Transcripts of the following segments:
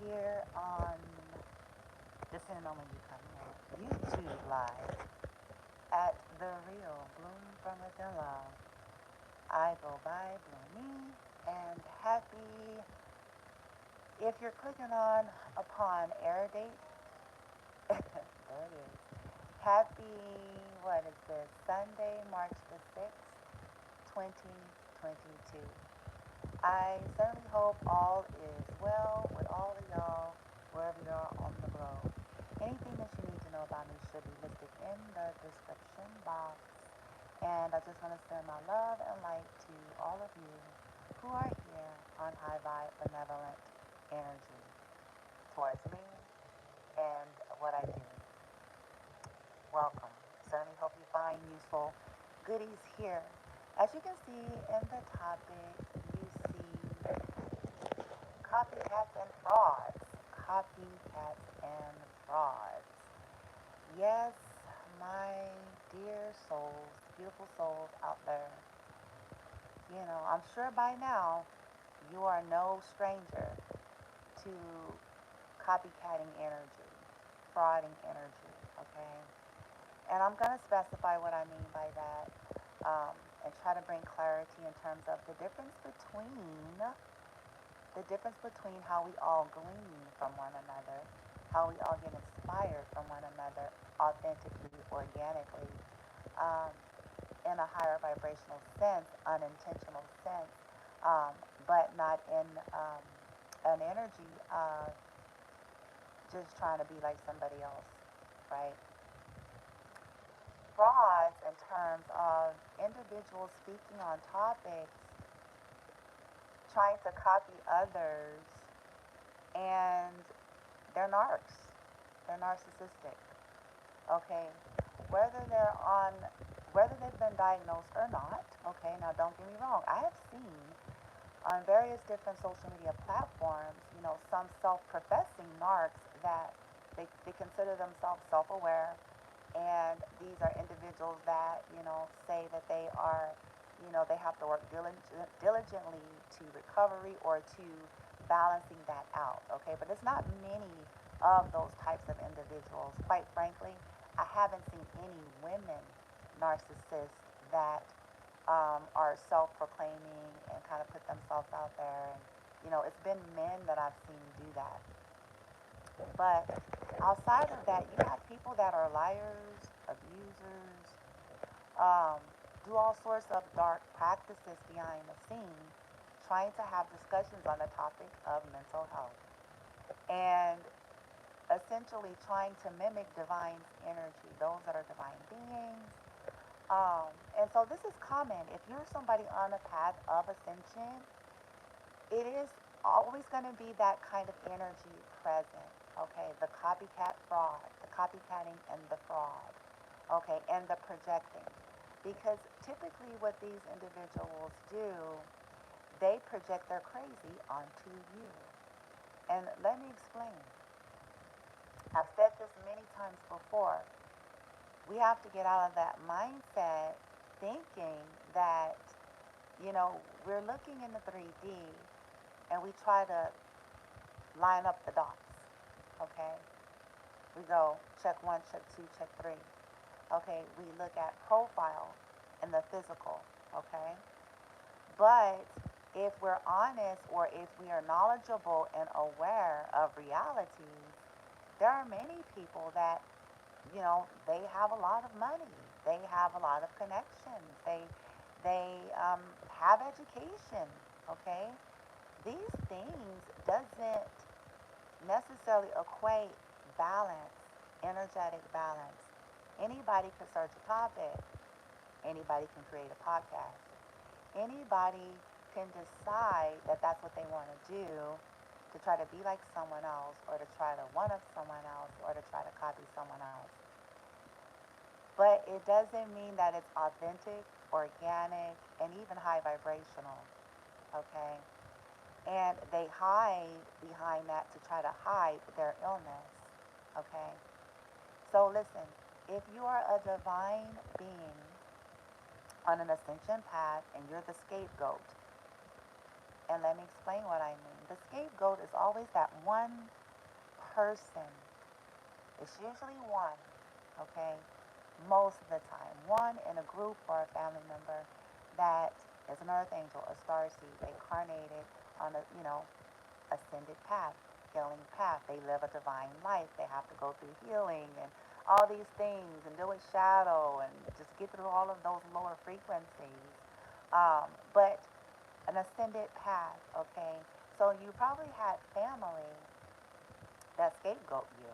here on Just in a Moment You Come Here, YouTube Live at The Real Bloom from Within Love. I go by Bloomy and happy. If you're clicking on upon air date, there it is. Happy, what is this? Sunday, March the 6th, 2022. I certainly hope all is well with all of y'all, wherever you are on the globe. Anything that you need to know about me should be listed in the description box. And I just want to send my love and light to all of you who are here on High Vibe Benevolent Energy towards me and what I do. Welcome. Certainly hope you find useful goodies here. As you can see in the topic, you see copycats and frauds. Copycats and frauds. Yes, my dear souls, beautiful souls out there. I'm sure by now you are no stranger to copycatting energy, frauding energy, okay? And I'm going to specify what I mean by that and try to bring clarity in terms of the difference between how we all glean from one another, how we all get inspired from one another authentically, organically, um, in a higher vibrational sense, unintentional sense, but not in an energy of just trying to be like somebody else, right? Frauds in terms of individuals speaking on topics, trying to copy others, and they're narcs. They're narcissistic. Okay, whether they're on, whether they've been diagnosed or not. Okay, now don't get me wrong. I have seen on various different social media platforms, some self-professing narcs that they consider themselves self-aware, and these are individuals that say that they have to work diligently to recovery or to balancing that out. Okay, but it's not many of those types of individuals. Quite frankly, I haven't seen any women narcissists that are self-proclaiming and kind of put themselves out there. And it's been men that I've seen do that. But outside of that, you have people that are liars, abusers, um, do all sorts of dark practices behind the scene, trying to have discussions on the topic of mental health. And essentially trying to mimic divine energy, those that are divine beings. And so this is common. If you're somebody on a path of ascension, it is always going to be that kind of energy present. Okay, the copycat fraud, the copycatting and the fraud. Okay, and the projecting. Because typically what these individuals do, they project their crazy onto you. And let me explain. I've said this many times before. We have to get out of that mindset thinking that, we're looking in the 3D and we try to line up the dots. Okay? We go check 1, check 2, check 3. Okay? We look at profile and the physical. Okay? But if we're honest or if we are knowledgeable and aware of realities, there are many people that, they have a lot of money. They have a lot of connections. They have education. Okay? These things doesn't necessarily equate balance, energetic balance. Anybody can search a topic. Anybody can create a podcast. Anybody can decide that that's what they want to do, to try to be like someone else or to try to one up someone else or to try to copy someone else. But it doesn't mean that it's authentic, organic, and even high vibrational. Okay? And they hide behind that to try to hide their illness. Okay? So listen, if you are a divine being on an ascension path and you're the scapegoat, And let me explain what I mean. The scapegoat is always that one person. It's usually one, okay? Most of the time. One in a group or a family member that is an earth angel, a star seed, incarnated on a, ascended path, healing path. They live a divine life. They have to go through healing and all these things and deal with shadow and just get through all of those lower frequencies. But an ascended path, okay? So you probably had family that scapegoat you,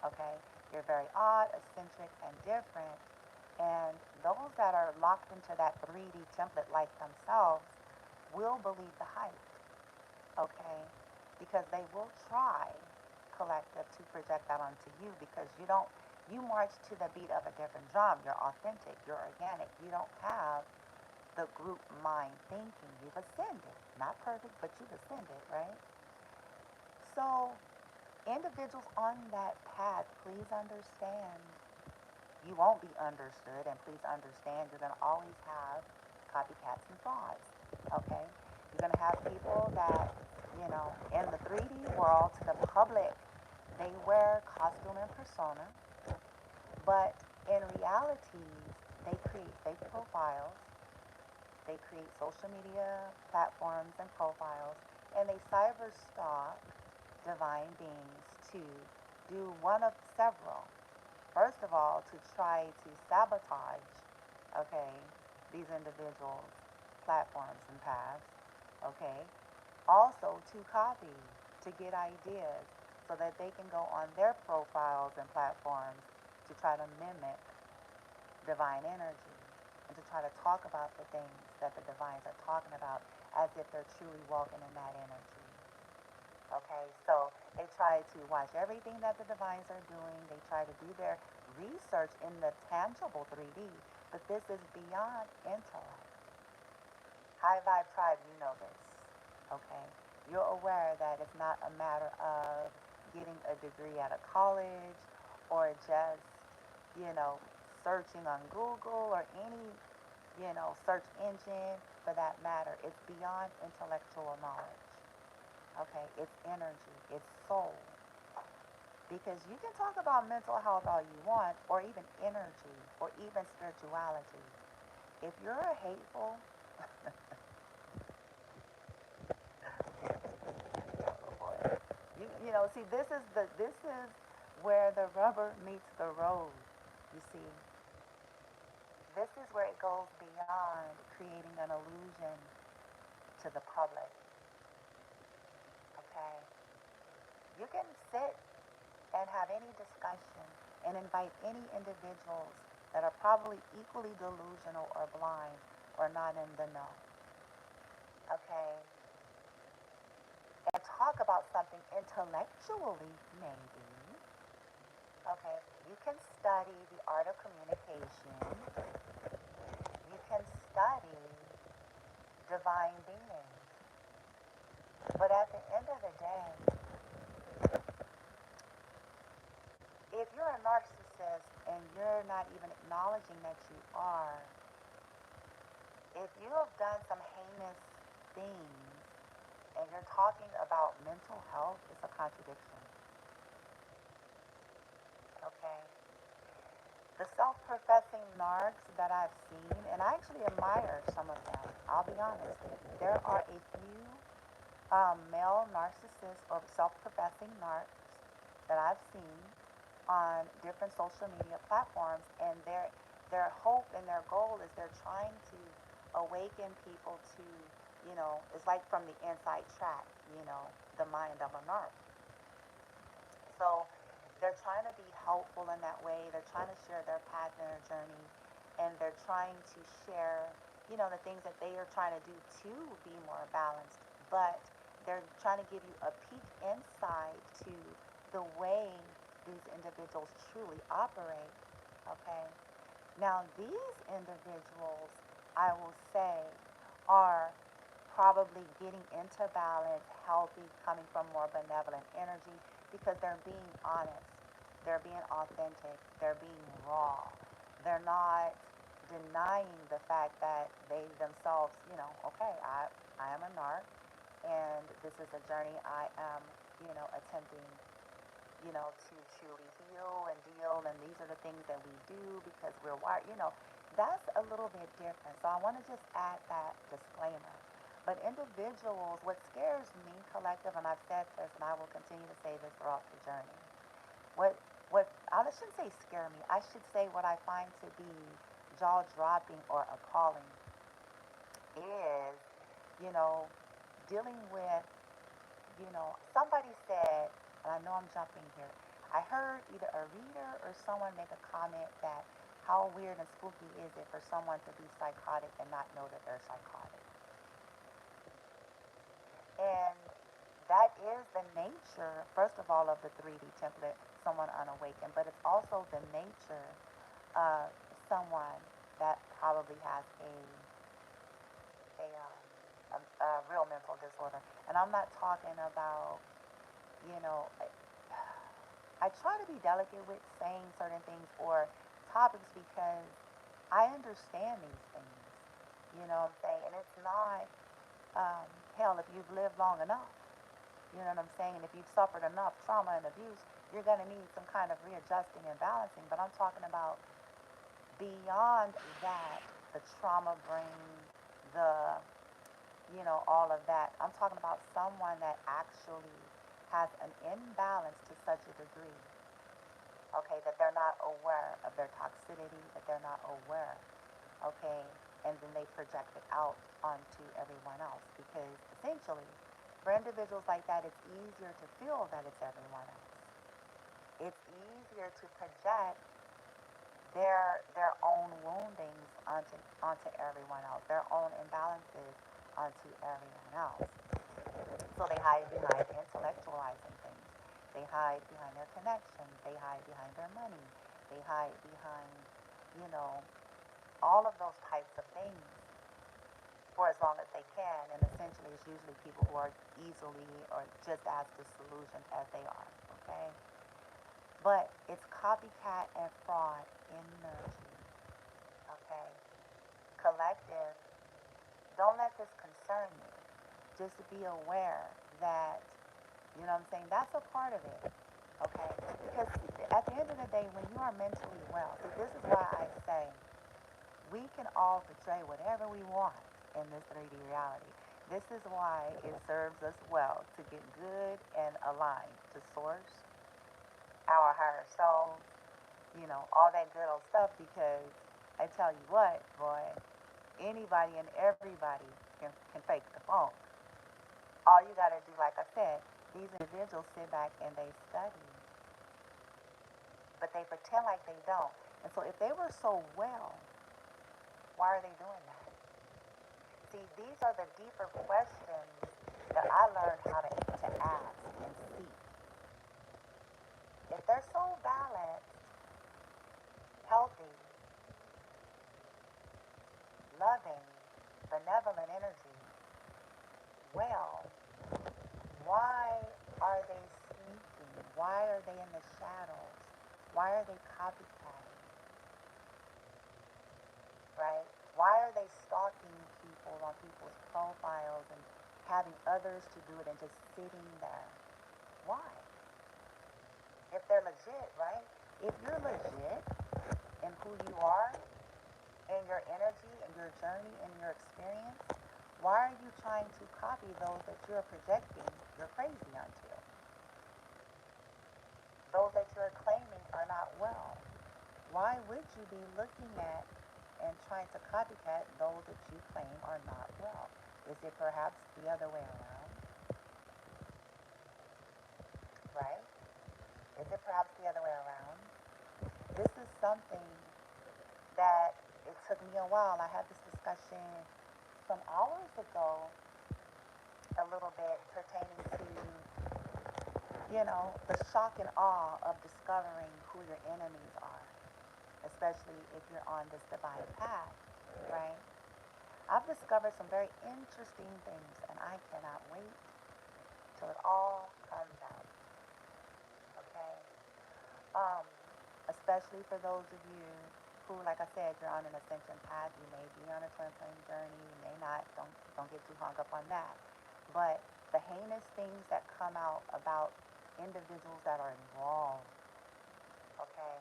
okay? You're very odd, eccentric, and different. And those that are locked into that 3D template like themselves will believe the hype, okay? Because they will try, collective, to project that onto you because you march to the beat of a different drum. You're authentic, you're organic. You don't have the group mind thinking. You've ascended. Not perfect, but you've ascended, right? So, individuals on that path, please understand you won't be understood, and please understand you're going to always have copycats and frauds, okay? You're going to have people that, in the 3D world, to the public, they wear costume and persona, but in reality, they create fake profiles, they create social media platforms and profiles, and they cyber stalk divine beings to do one of several. First of all, to try to sabotage, okay, these individuals' platforms and paths, okay. Also to copy, to get ideas so that they can go on their profiles and platforms to try to mimic divine energy and to try to talk about the things that the divines are talking about as if they're truly walking in that energy. Okay, so they try to watch everything that the divines are doing. They try to do their research in the tangible 3D, but this is beyond intellect. High Vibe Tribe, you know this. Okay, you're aware that it's not a matter of getting a degree at a college or just, you know, searching on Google or any, search engine for that matter. It's beyond intellectual knowledge. Okay, it's energy, it's soul. Because you can talk about mental health all you want, or even energy, or even spirituality. If you're a hateful, see, this is where the rubber meets the road. You see, this is where it goes beyond creating an illusion to the public. Okay, you can sit and have any discussion and invite any individuals that are probably equally delusional or blind or not in the know. Okay? And talk about something intellectually, maybe. Okay? You can study the art of communication. You can study divine being. But at the end of the day, if you're a narcissist and you're not even acknowledging that you are, if you have done some heinous things and you're talking about mental health, it's a contradiction. Okay? The self-professing narcs that I've seen, and I actually admire some of them, I'll be honest. There are a few male narcissists or self-professing narcs that I've seen on different social media platforms, and their hope and their goal is they're trying to awaken people to, it's like from the inside track, the mind of a narc. So they're trying to be helpful in that way. They're trying to share their path and their journey, and they're trying to share, the things that they are trying to do to be more balanced. But they're trying to give you a peek inside to the way these individuals truly operate. Okay. Now these individuals, I will say, are probably getting into balance, healthy, coming from more benevolent energy because they're being honest, they're being authentic, they're being raw. They're not denying the fact that they themselves, okay, I am a narc, and this is a journey I am, attempting, to truly heal and deal, and these are the things that we do because we're wired, that's a little bit different. So I want to just add that disclaimer. But individuals, what scares me, collective, and I've said this and I will continue to say this throughout the journey, what I shouldn't say scare me, I should say what I find to be jaw dropping or appalling is, you know, dealing with, somebody said, and I know I'm jumping here, I heard either a reader or someone make a comment that how weird and spooky is it for someone to be psychotic and not know that they're psychotic. And that is the nature, first of all, of the 3D template, someone unawakened, but it's also the nature of someone that probably has a real mental disorder. And I'm not talking about, you know, I try to be delicate with saying certain things or topics because I understand these things. You know what I'm saying? And it's not, hell, if you've lived long enough, you know what I'm saying? And if you've suffered enough trauma and abuse, you're going to need some kind of readjusting and balancing. But I'm talking about beyond that, the trauma brain, the, all of that. I'm talking about someone that actually has an imbalance to such a degree, okay, that they're not aware of their toxicity, that they're not aware, okay, and then they project it out onto everyone else because essentially, for individuals like that, it's easier to feel that it's everyone else. It's easier to project their own woundings onto everyone else, their own imbalances onto everyone else. So they hide behind intellectualizing things. They hide behind their connections. They hide behind their money. They hide behind, you know, all of those types of things for as long as they can. And essentially, it's usually people who are easily or just as disillusioned as they are. Okay? But it's copycat and fraud energy. Okay? Collective, don't let this concern you. Just be aware that, you know what I'm saying, that's a part of it. Okay? Because at the end of the day, when you are mentally well, see, this is why I say we can all portray whatever we want in this 3D reality. This is why it serves us well to get good and aligned to source, our higher self, all that good old stuff because I tell you what, boy, anybody and everybody can fake the funk. All you got to do, like I said, these individuals sit back and they study, but they pretend like they don't. And so if they were so well, why are they doing that? See, these are the deeper questions that I learned how to ask and seek. If they're so balanced, healthy, loving, benevolent energy, well, why are they sneaking? Why are they in the shadows? Why are they copycatting? Right? Why are they stalking people on people's profiles and having others to do it and just sitting there? Why? If they're legit, right? If you're legit in who you are, in your energy, in your journey, in your experience, why are you trying to copy those that you're projecting you're crazy onto? Those that you're claiming are not well. Why would you be looking at and trying to copycat those that you claim are not well? Is it perhaps the other way around? Right? Is it perhaps the other way around? This is something that it took me a while. I had this discussion some hours ago, a little bit pertaining to, the shock and awe of discovering who your enemies are, especially if you're on this divine path, right? I've discovered some very interesting things, and I cannot wait till it all comes out, okay? Um, Especially for those of you who, like I said, you're on an ascension path. You may be on a twin flame journey. You may not. Don't get too hung up on that. But the heinous things that come out about individuals that are involved, okay,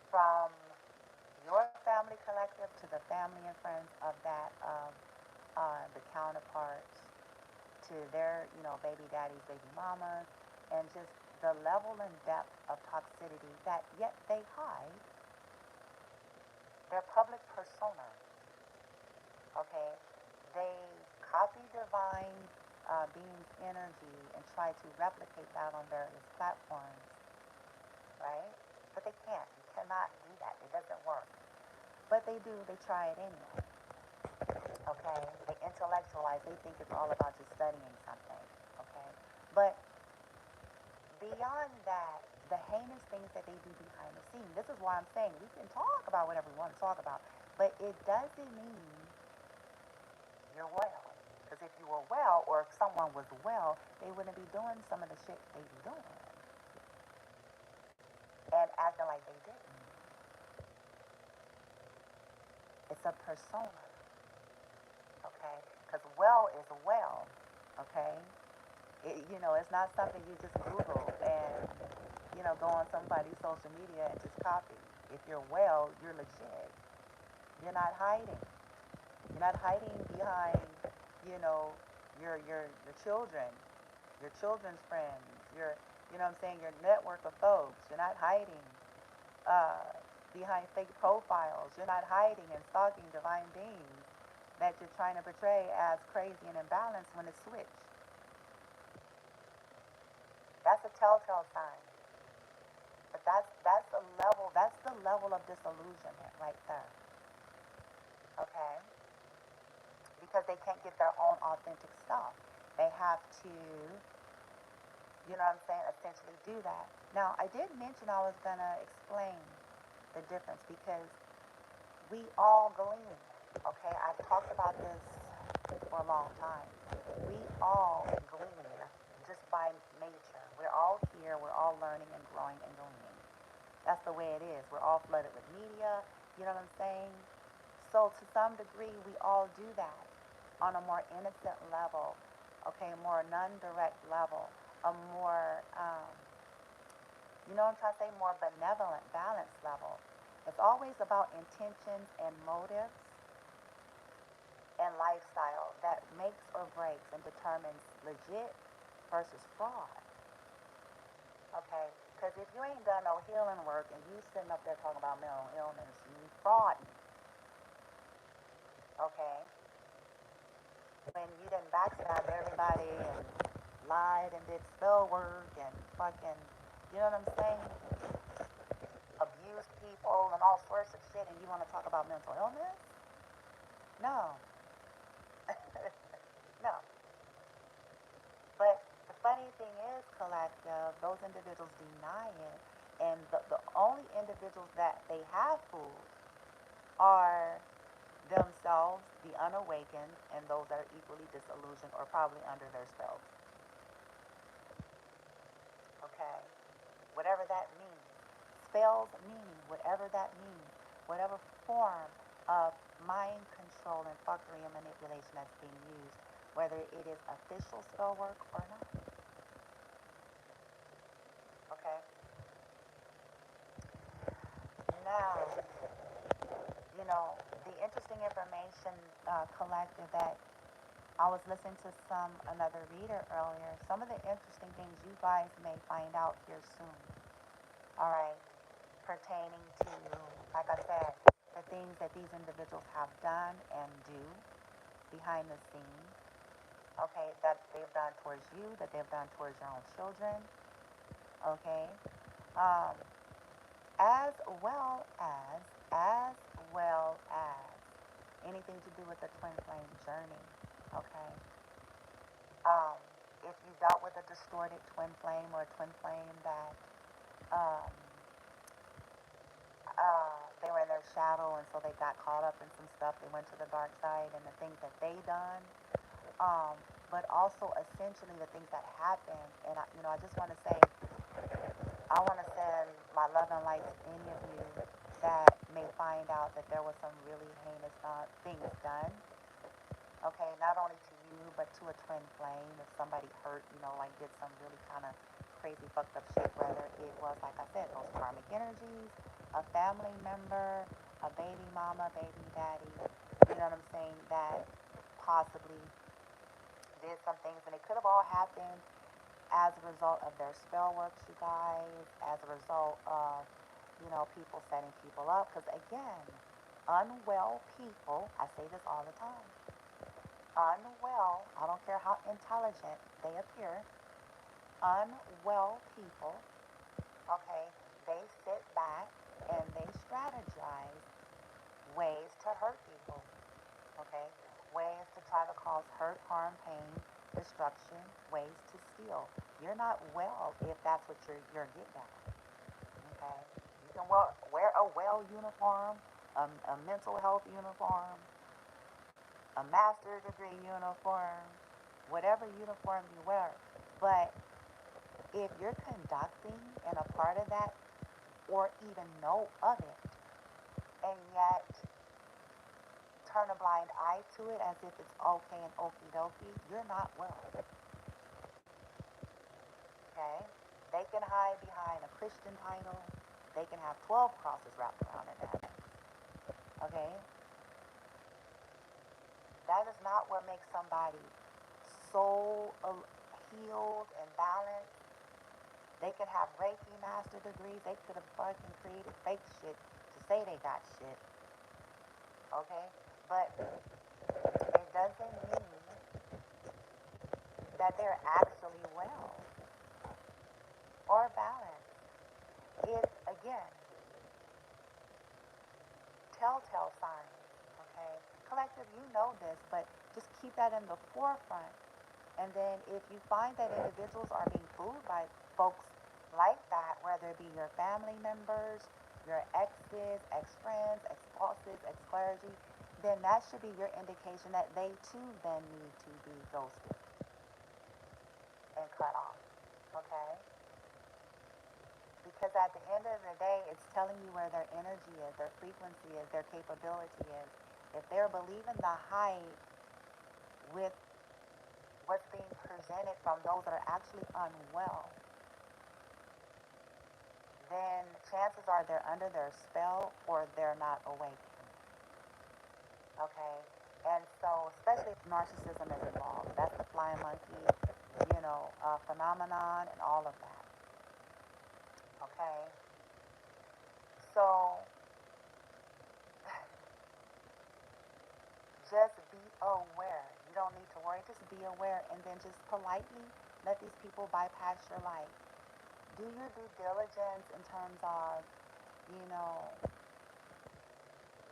from your family collective to the family and friends of that of the counterparts, to their, baby daddies, baby mamas, and just the level and depth of toxicity that yet they hide their public persona. Okay, they copy divine beings' energy and try to replicate that on various platforms, right? But they can't. You cannot do that. It doesn't work. But they do. They try it anyway. Okay, they intellectualize. They think it's all about just studying something. Okay, but beyond that, the heinous things that they do behind the scenes. This is why I'm saying we can talk about whatever we want to talk about, but it doesn't mean you're well. Because if you were well, or if someone was well, they wouldn't be doing some of the shit they be doing and acting like they didn't. It's a persona, okay? Because well is well, okay? It's not something you just Google and, go on somebody's social media and just copy. If you're well, you're legit. You're not hiding. You're not hiding behind, your children, your children's friends, your network of folks. You're not hiding behind fake profiles. You're not hiding and stalking divine beings that you're trying to portray as crazy and imbalanced when it's switched. That's a telltale sign. But that's the level of disillusionment right there. Okay? Because they can't get their own authentic stuff. They have to, essentially do that. Now, I did mention I was going to explain the difference because we all glean. Okay? I've talked about this for a long time. We all glean just by nature. We're all here. We're all learning and growing and gleaning. That's the way it is. We're all flooded with media. You know what I'm saying? So to some degree, we all do that on a more innocent level, okay, more non-direct level, a more, I'm trying to say, more benevolent, balanced level. It's always about intentions and motives and lifestyle that makes or breaks and determines legit versus fraud. Okay, because if you ain't done no healing work and you sitting up there talking about mental illness, you frauding. Okay, when you done backstabbed everybody and lied and did spell work and fucking, you know what I'm saying? Abused people and all sorts of shit, and you want to talk about mental illness? No. No. But the funny thing is, collective, those individuals deny it, and the only individuals that they have fooled are themselves, the unawakened, and those that are equally disillusioned or probably under their spells. Okay? Whatever that means. Spells meaning whatever that means. Whatever form of mind control and fuckery and manipulation that's being used, whether it is official spell work or not. Okay? Now, the interesting information collective that I was listening to another reader earlier. Some of the interesting things you guys may find out here soon. All right, pertaining to, like I said, the things that these individuals have done and do behind the scenes. Okay, that they've done towards you, that they've done towards your own children. Okay, um, as well as, as well as anything to do with the twin flame journey. Okay. Um, if you dealt with a distorted twin flame or a twin flame that um, they were in their shadow and so they got caught up in some stuff, they went to the dark side and the things that they done, but also essentially the things that happened. And I just want to say, I want to send my love and light to any of you that may find out that there was some really heinous things done. Okay, not only to you you, but to a twin flame. If somebody hurt, like did some really kind of crazy fucked up shit, whether it was, like I said, those karmic energies, a family member, a baby mama, baby daddy, that possibly did some things, and it could have all happened as a result of their spell works, you guys, as a result of, people setting people up. Because again, unwell people, I say this all the time, unwell, I don't care how intelligent they appear, unwell people, okay, they sit back and they strategize ways to hurt people, okay, ways to try to cause hurt, harm, pain, destruction, ways to steal. You're not well if that's what you're getting at, okay? You can wear a well uniform, a mental health uniform, a master's degree uniform, whatever uniform you wear. But if you're conducting and a part of that, or even know of it, and yet turn a blind eye to it as if it's okay and okie dokie, you're not well. Okay? They can hide behind a Christian title. They can have 12 crosses wrapped around their neck. Okay? That is not what makes somebody soul healed and balanced. They can have Reiki Master degrees. They could have fucking created fake shit to say they got shit. Okay? But it doesn't mean that they're actually well or balanced. It, again, telltale signs, okay? Collective, you know this, but just keep that in the forefront. And then if you find that individuals are being fooled by folks like that, whether it be your family members, your exes, ex-friends, ex-bosses, ex-clergy, then that should be your indication that they too then need to be ghosted and cut off, okay? Because at the end of the day, it's telling you where their energy is, their frequency is, their capability is. If they're believing the hype with what's being presented from those that are actually unwell, then chances are they're under their spell or they're not awake. Okay? And so, especially if narcissism is involved, that's the flying monkey, phenomenon and all of that. Okay? So, just be aware. You don't need to worry. Just be aware and then just politely let these people bypass your life. Do your due diligence in terms of, you know,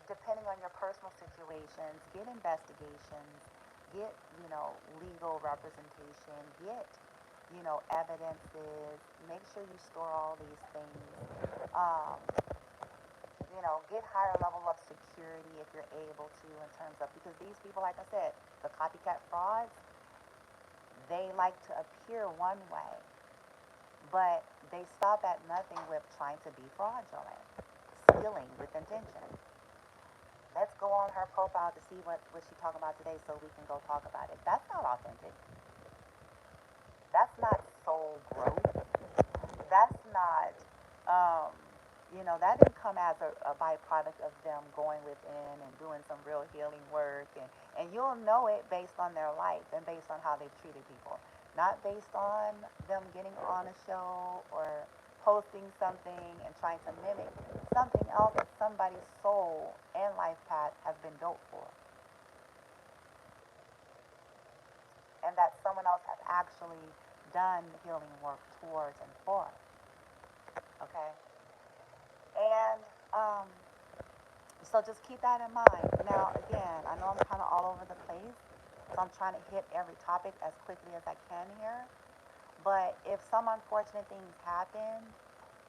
depending on your personal situations, get investigations, get, legal representation, get, evidences, make sure you store all these things. Um, get higher level of security if you're able to in terms of, because these people, like I said, the copycat frauds, they like to appear one way, but they stop at nothing with trying to be fraudulent, stealing with intention. Let's go on her profile to see what she's talking about today so we can go talk about it. That's not authentic. That's not soul growth. That's not, that didn't come as a byproduct of them going within and doing some real healing work. And you'll know it based on their life and based on how they've treated people. Not based on them getting on a show or posting something and trying to mimic something else that somebody's soul and life path has been built for. And that someone else has actually done healing work towards and for. Okay? And so just keep that in mind. Now, again, I know I'm kind of all over the place, so I'm trying to hit every topic as quickly as I can here. But if some unfortunate things happen,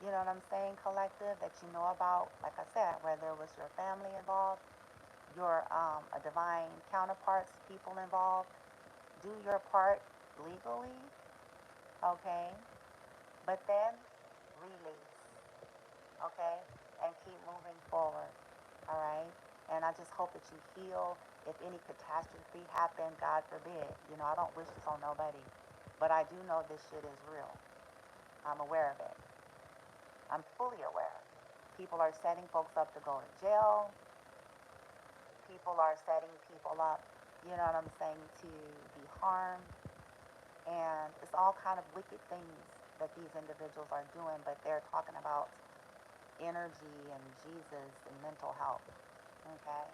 you know what I'm saying, collective, that you know about, like I said, whether it was your family involved, your a divine counterparts, people involved, do your part legally, okay? But then release, okay? And keep moving forward, all right? And I just hope that you heal if any catastrophe happened, God forbid, I don't wish this on nobody, but I do know this shit is real. I'm aware of it. I'm fully aware. People are setting folks up to go to jail. People are setting people up, you know what I'm saying, to be harmed. And it's all kind of wicked things that these individuals are doing, but they're talking about energy and Jesus and mental health. Okay?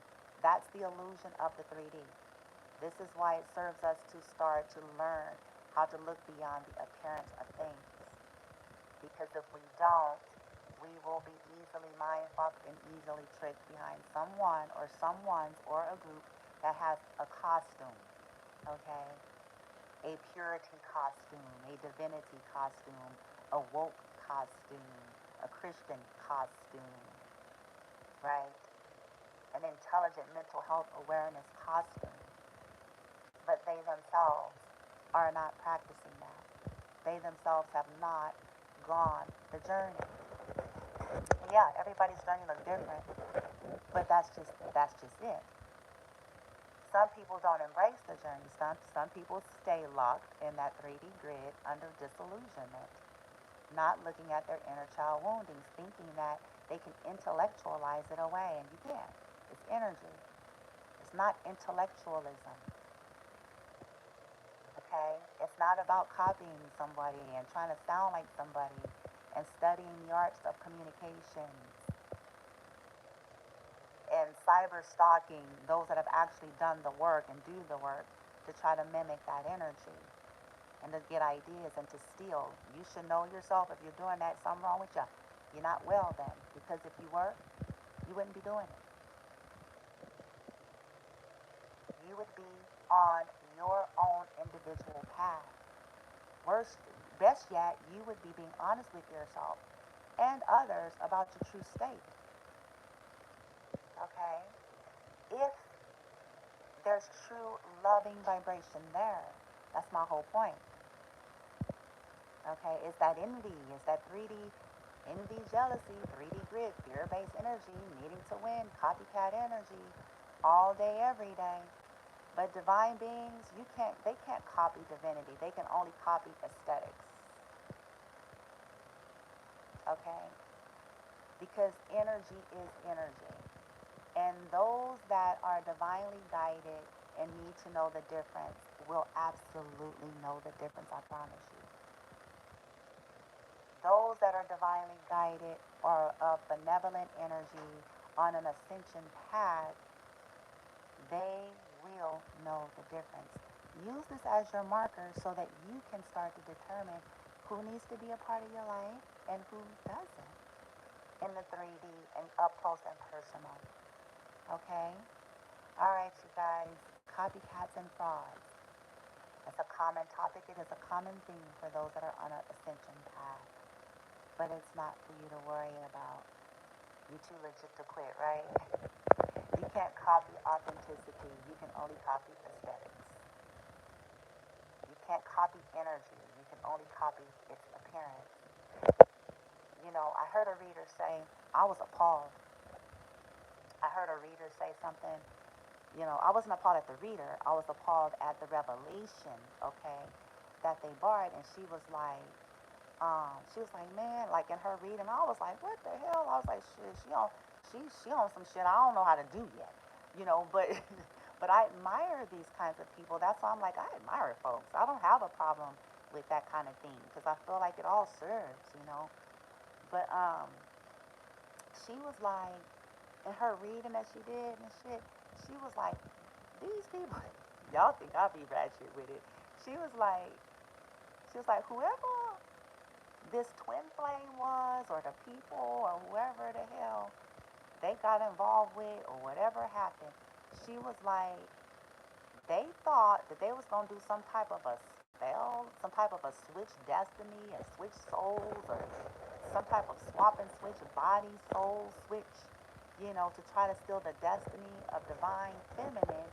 That's the illusion of the 3D. This is why it serves us to start to learn how to look beyond the appearance of things. Because if we don't, we will be easily mind-fucked and easily tricked behind someone or someone's or a group that has a costume, okay? A purity costume, a divinity costume, a woke costume, a Christian costume, right? An intelligent mental health awareness costume. But they themselves are not practicing that. They themselves have not gone the journey. Yeah, everybody's journey looks different, but that's just it. Some people don't embrace the journey. Some people stay locked in that 3D grid under disillusionment, not looking at their inner child woundings, thinking that they can intellectualize it away, and you can't. It's energy. It's not intellectualism. Okay? It's not about copying somebody and trying to sound like somebody and studying the arts of communication and cyber stalking those that have actually done the work and do the work to try to mimic that energy and to get ideas and to steal. You should know yourself. If you're doing that, something wrong with you. You're not well then, because if you were, you wouldn't be doing it. You would be on your own individual path. Best yet, you would be being honest with yourself and others about your true state. Okay? If there's true loving vibration there, that's my whole point. Okay? It's that envy, it's that 3D envy, jealousy, 3D grid, fear-based energy, needing to win, copycat energy, all day, every day. But divine beings, they can't copy divinity. They can only copy aesthetics. Okay? Because energy is energy. And those that are divinely guided and need to know the difference will absolutely know the difference, I promise you. Those that are divinely guided or of benevolent energy on an ascension path, they will know the difference. Use this as your marker so that you can start to determine who needs to be a part of your life and who doesn't in the 3D and up close and personal. Okay? All right, you guys. Copycats and frauds. It's a common topic. It is a common theme for those that are on an ascension path. But it's not for you to worry about. You're too legit to quit, right? You can't copy authenticity. You can only copy aesthetics. You can't copy energy. You can only copy its appearance. I heard a reader say, I was appalled. I heard a reader say something. I wasn't appalled at the reader. I was appalled at the revelation, okay, that they barred. And she was like, man, like in her reading, I was like, what the hell? I was like, shit, she on some shit I don't know how to do yet, but but I admire these kinds of people. That's why I'm like, I admire folks. I don't have a problem with that kind of thing because I feel like it all serves. But she was like, in her reading that she did and shit, she was like, these people, y'all think I'll be ratchet with it. She was like, whoever this twin flame was, or the people, or whoever the hell they got involved with, or whatever happened, she was like, they thought that they was gonna do some type of a spell, some type of a switch destiny, a switch souls, or some type of swap and switch body soul switch, to try to steal the destiny of divine feminine,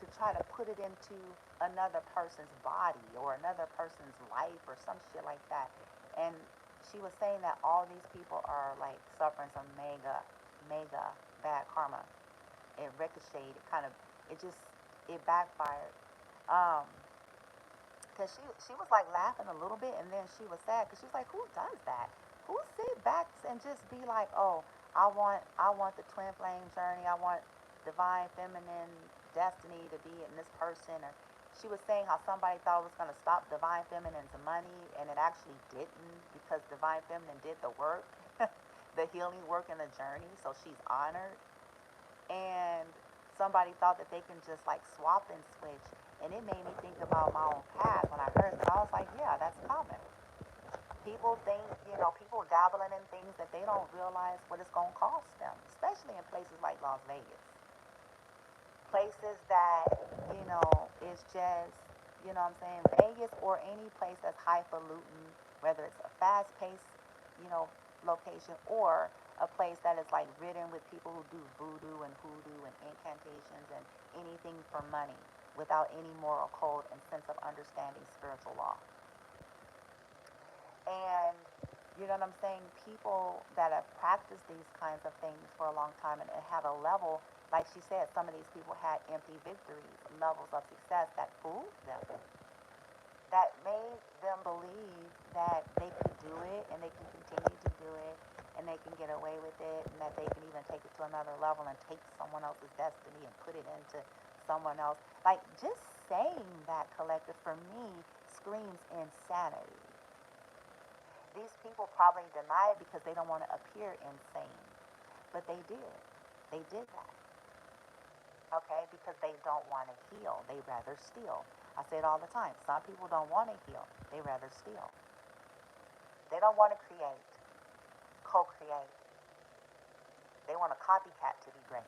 to try to put it into another person's body or another person's life or some shit like that. And she was saying that all these people are like suffering some mega bad karma. It ricocheted, it kind of it backfired. Um, Cause she was like laughing a little bit, and then she was sad because she was like, "Who does that? Who sit back and just be like, oh, I want the twin flame journey. I want divine feminine destiny to be in this person." And she was saying how somebody thought it was gonna stop divine feminine's money, and it actually didn't because divine feminine did the work, the healing work and the journey. So she's honored, and somebody thought that they can just like swap and switch. And it made me think about my own past when I heard that. I was like, yeah, that's common. People think, people dabbling in things that they don't realize what it's going to cost them, especially in places like Las Vegas. Places that, is just, what I'm saying, Vegas or any place that's highfalutin, whether it's a fast paced, location or a place that is like ridden with people who do voodoo and hoodoo and incantations and anything for money without any moral code and sense of understanding spiritual law. And you know what I'm saying? People that have practiced these kinds of things for a long time and have a level, like she said, some of these people had empty victories, levels of success that fooled them, that made them believe that they could do it and they can continue to do it and they can get away with it and that they can even take it to another level and take someone else's destiny and put it into someone else. Like, just saying that, collective, for me, screams insanity. These people probably deny it because they don't want to appear insane. But they did. They did that. Okay? Because they don't want to heal. They rather steal. I say it all the time. Some people don't want to heal. They rather steal. They don't want to create, co-create. They want a copycat to be great.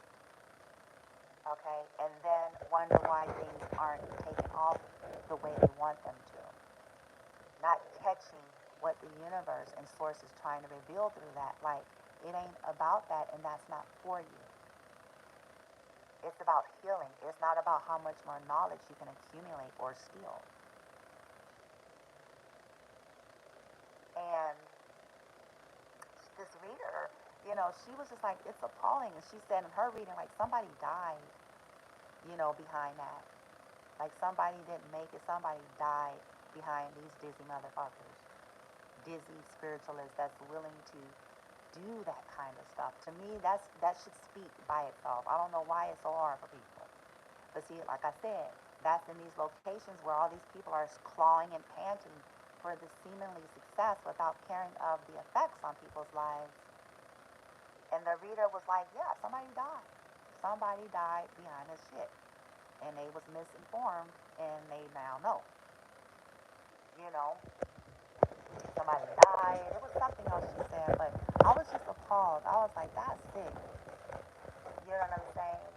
Okay? And then wonder why things aren't taken off the way they want them to. Not catching what the universe and source is trying to reveal through that. Like, it ain't about that, and that's not for you. It's about healing. It's not about how much more knowledge you can accumulate or steal. And this reader, she was just like, it's appalling. And she said in her reading, like, somebody died, behind that. Like, somebody didn't make it. Somebody died behind these dizzy motherfuckers. Dizzy spiritualists that's willing to do that kind of stuff. To me, that should speak by itself. I don't know why it's so hard for people. But see, like I said, that's in these locations where all these people are clawing and panting for the seemingly success without caring of the effects on people's lives. And the reader was like, yeah, somebody died. Somebody died behind this shit. And they was misinformed, and they now know. Somebody died. It was something else she said, but I was just appalled. I was like, that's sick. You know what I'm saying?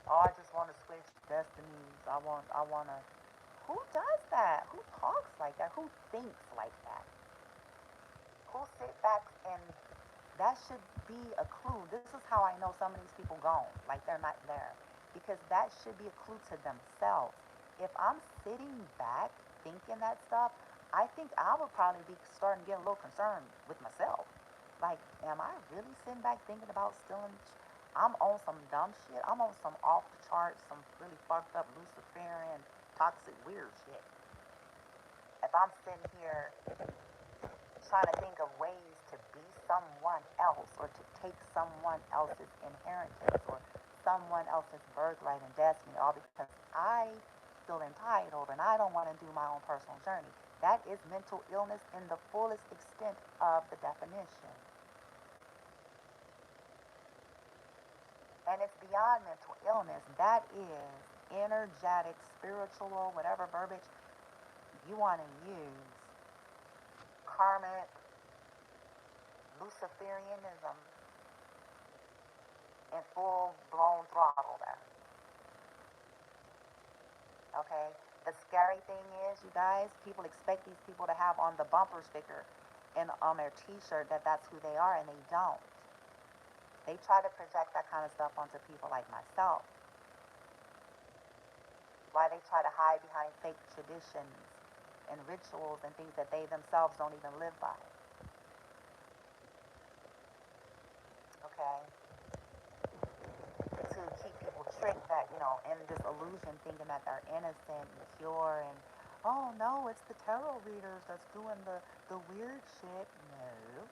Oh, I just want to switch destinies. I want to. Who does that? Who talks like that? Who thinks like that? Who sit back and that should be a clue. This is how I know some of these people gone. Like, they're not there. Because that should be a clue to themselves. If I'm sitting back thinking that stuff, I think I would probably be starting to get a little concerned with myself. Like, am I really sitting back thinking about stealing? I'm on some dumb shit. I'm on some off the charts, some really fucked up Luciferian, toxic, weird shit. If I'm sitting here trying to think of ways to be someone else or to take someone else's inheritance or someone else's birthright and destiny, all because I feel entitled and I don't want to do my own personal journey. That is mental illness in the fullest extent of the definition. And it's beyond mental illness. That is energetic, spiritual, whatever verbiage you want to use. Karmic, Luciferianism in full-blown throttle there. Okay? The scary thing is, you guys, people expect these people to have on the bumper sticker and on their t-shirt that that's who they are, and they don't. They try to project that kind of stuff onto people like myself. Why they try to hide behind fake traditions and rituals and things that they themselves don't even live by. Okay? To keep people tricked that, in this illusion, thinking that they're innocent and pure, and oh no, it's the tarot readers that's doing the weird shit. No,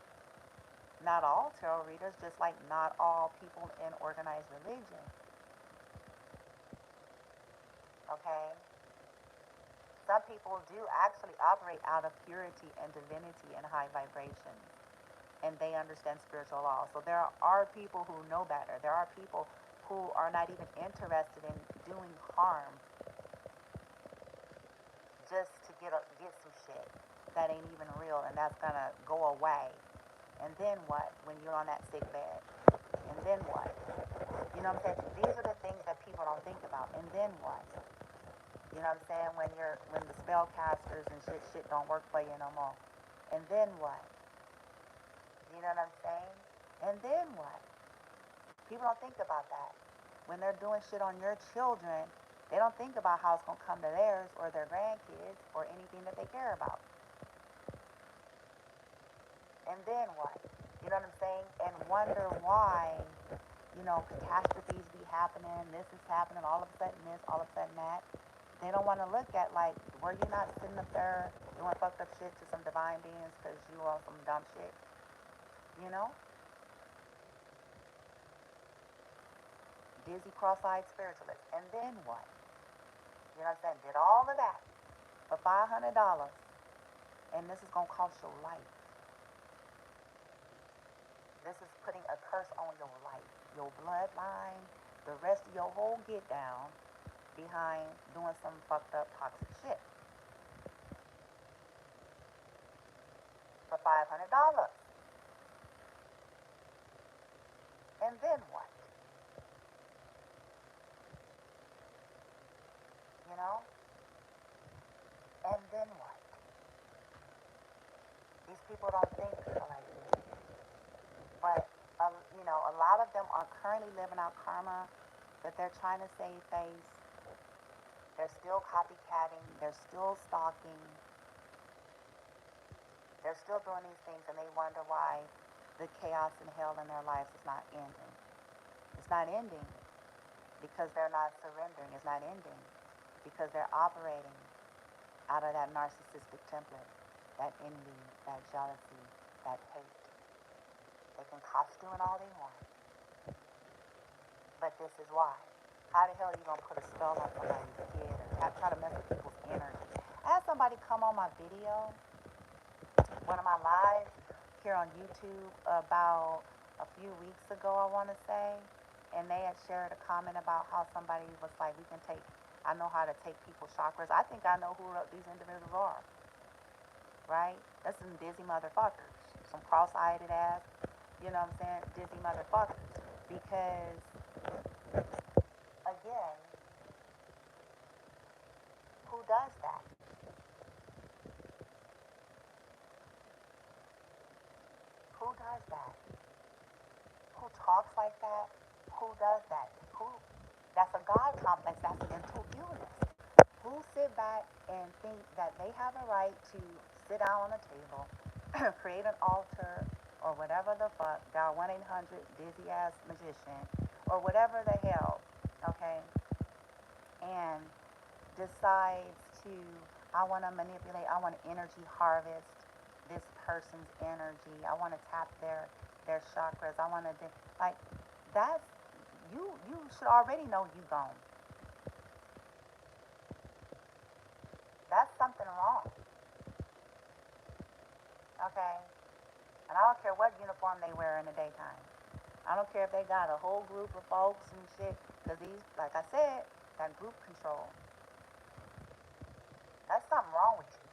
not all tarot readers, just like not all people in organized religion. Okay, some people do actually operate out of purity and divinity and high vibrations, and they understand spiritual laws. So there are people who know better. There are people who are not even interested in doing harm just to get some shit that ain't even real, and that's gonna go away. And then what? When you're on that sick bed, and then what? You know what I'm saying? These are the things that people don't think about. And then what? You know what I'm saying? When the spell casters and shit don't work for you no more. And then what? You know what I'm saying? And then what? People don't think about that. When they're doing shit on your children, they don't think about how it's going to come to theirs or their grandkids or anything that they care about. And then what? You know what I'm saying? And wonder why, catastrophes be happening, this is happening, all of a sudden this, all of a sudden that. They don't want to look at, like, were you not sitting up there doing fucked up shit to some divine beings because you on some dumb shit? You know? Dizzy, cross-eyed spiritualists. And then what? You know what I'm saying? Did all of that for $500, and this is going to cost your life. This is putting a curse on your life, your bloodline, the rest of your whole get down behind doing some fucked up toxic shit for $500. And then what? You know? And then what? These people don't think like this. But, a lot of them are currently living out karma that they're trying to save face. They're still copycatting. They're still stalking. They're still doing these things, and they wonder why the chaos and hell in their lives is not ending. It's not ending because they're not surrendering. It's not ending because they're operating out of that narcissistic template, that envy, that jealousy, that hate. They can costume it all they want. But this is why. How the hell are you going to put a spell on somebody's kid or try to mess with people's energy? I had somebody come on my video, one of my lives here on YouTube about a few weeks ago, I want to say, and they had shared a comment about how somebody was like, I know how to take people's chakras. I think I know who these individuals are, right? That's some dizzy motherfuckers, some cross-eyed ass, you know what I'm saying, dizzy motherfuckers. Because, again, who does that? Who does that? Who talks like that? Who does that? That's a God complex. That's a mental illness. Who sit back and think that they have a right to sit down on a table, create an altar, or whatever the fuck, dial 1-800-dizzy-ass magician, or whatever the hell, okay, and decides to, I want to manipulate, I want to energy harvest this person's energy, I want to tap their chakras, I want to, like, that's, you should already know you gone. That's something wrong, okay? And I don't care what uniform they wear in the daytime. I don't care if they got a whole group of folks and shit, because these, like I said, that group control. That's something wrong with you.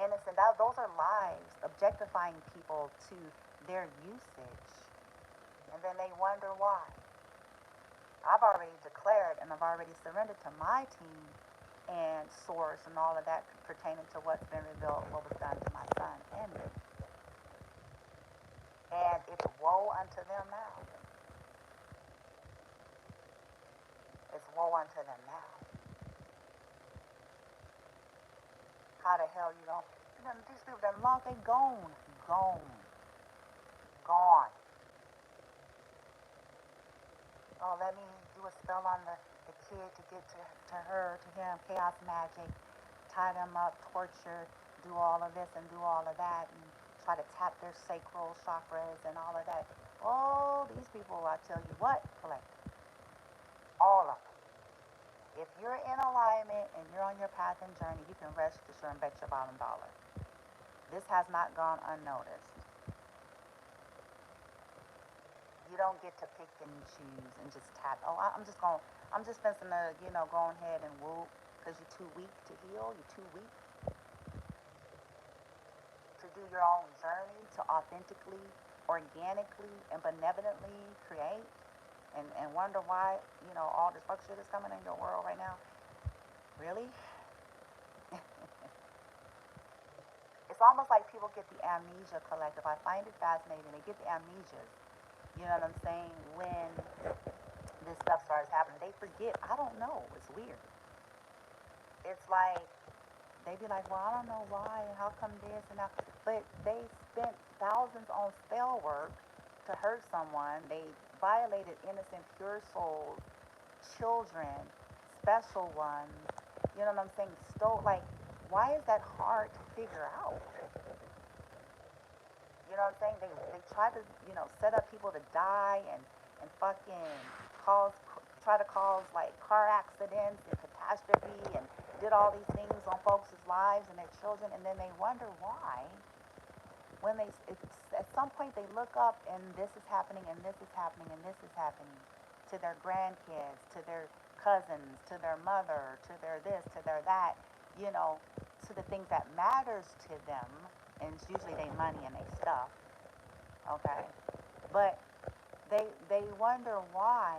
Innocent, those are lies, objectifying people to their usage. And then they wonder why. I've already declared and I've already surrendered to my team and source and all of that pertaining to what's been revealed, what was done to my son and me. And it's woe unto them now. It's woe unto them now. How the hell you don't? These people that lost, they gone. Oh, let me do a spell on the kid to get to her, to him, chaos magic, tie them up, torture, do all of this and do all of that, and try to tap their sacral chakras and all of that. Oh, these people, I tell you what, collect all of them. If you're in alignment and you're on your path and journey, you can rest assured and bet your bottom dollar. This has not gone unnoticed. You don't get to pick and choose and just tap. Oh, I'm just fencing to, go ahead and whoop because you're too weak to heal. You're too weak to do your own journey, to authentically, organically, and benevolently create, and wonder why, all this fuck shit is coming in your world right now. Really? It's almost like people get the amnesia collective. I find it fascinating. They get the amnesias. You know what I'm saying? When this stuff starts happening, they forget. I don't know. It's weird. It's like they be like, well, I don't know why, and how come this and that. But they spent thousands on spell work to hurt someone. They violated innocent, pure souls, children, special ones. You know what I'm saying? Stole, like, why is that hard to figure out? You know what I'm saying? They try to, set up people to die and fucking cause, try to cause like car accidents and catastrophe and did all these things on folks' lives and their children, and then they wonder why. When at some point they look up and this is happening and this is happening and this is happening to their grandkids, to their cousins, to their mother, to their this, to their that, to the things that matters to them, and it's usually their money and their stuff, okay? But they wonder why.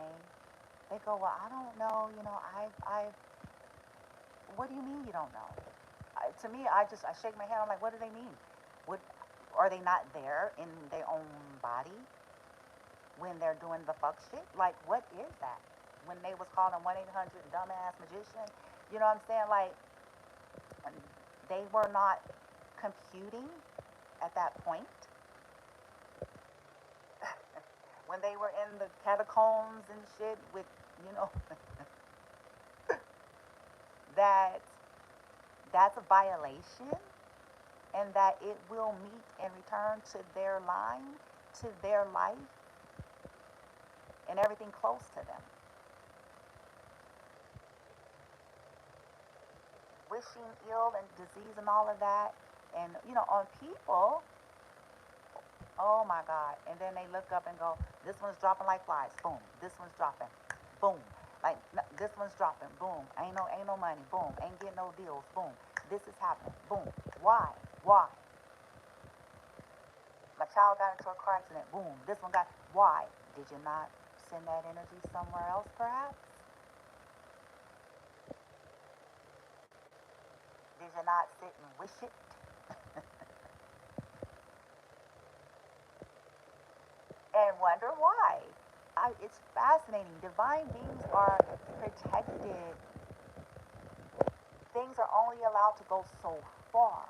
They go, well, I don't know, what do you mean you don't know? To me, I shake my head. I'm like, what do they mean? What, are they not there in their own body when they're doing the fuck shit? Like, what is that? When they was calling 1-800 dumbass magician, you know what I'm saying? Like, they were not computing at that point. When they were in the catacombs and shit with, that that's a violation, and that it will meet and return to their line, to their life, and everything close to them. Wishing ill and disease and all of that, and on people. Oh my God! And then they look up and go, "This one's dropping like flies. Boom. This one's dropping. Boom. Like this one's dropping. Boom. Ain't no money. Boom. Ain't getting no deals. Boom. This is happening. Boom. Why? Why? My child got into a car accident. Boom. This one got. Why? Did you not send that energy somewhere else, perhaps? Did you not sit and wish it? And wonder why? It's fascinating. Divine beings are protected. Things are only allowed to go so far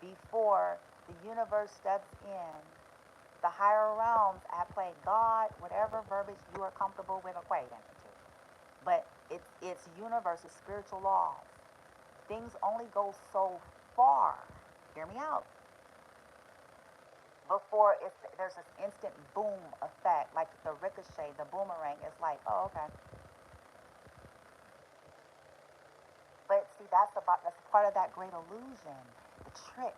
before the universe steps in. The higher realms at play, God, whatever verbiage you are comfortable with equating it to. But it's universe, it's spiritual laws. Things only go so far. Hear me out. Before there's this instant boom effect, like the ricochet, the boomerang. It's like, oh, okay. But see, that's part of that great illusion, the trick.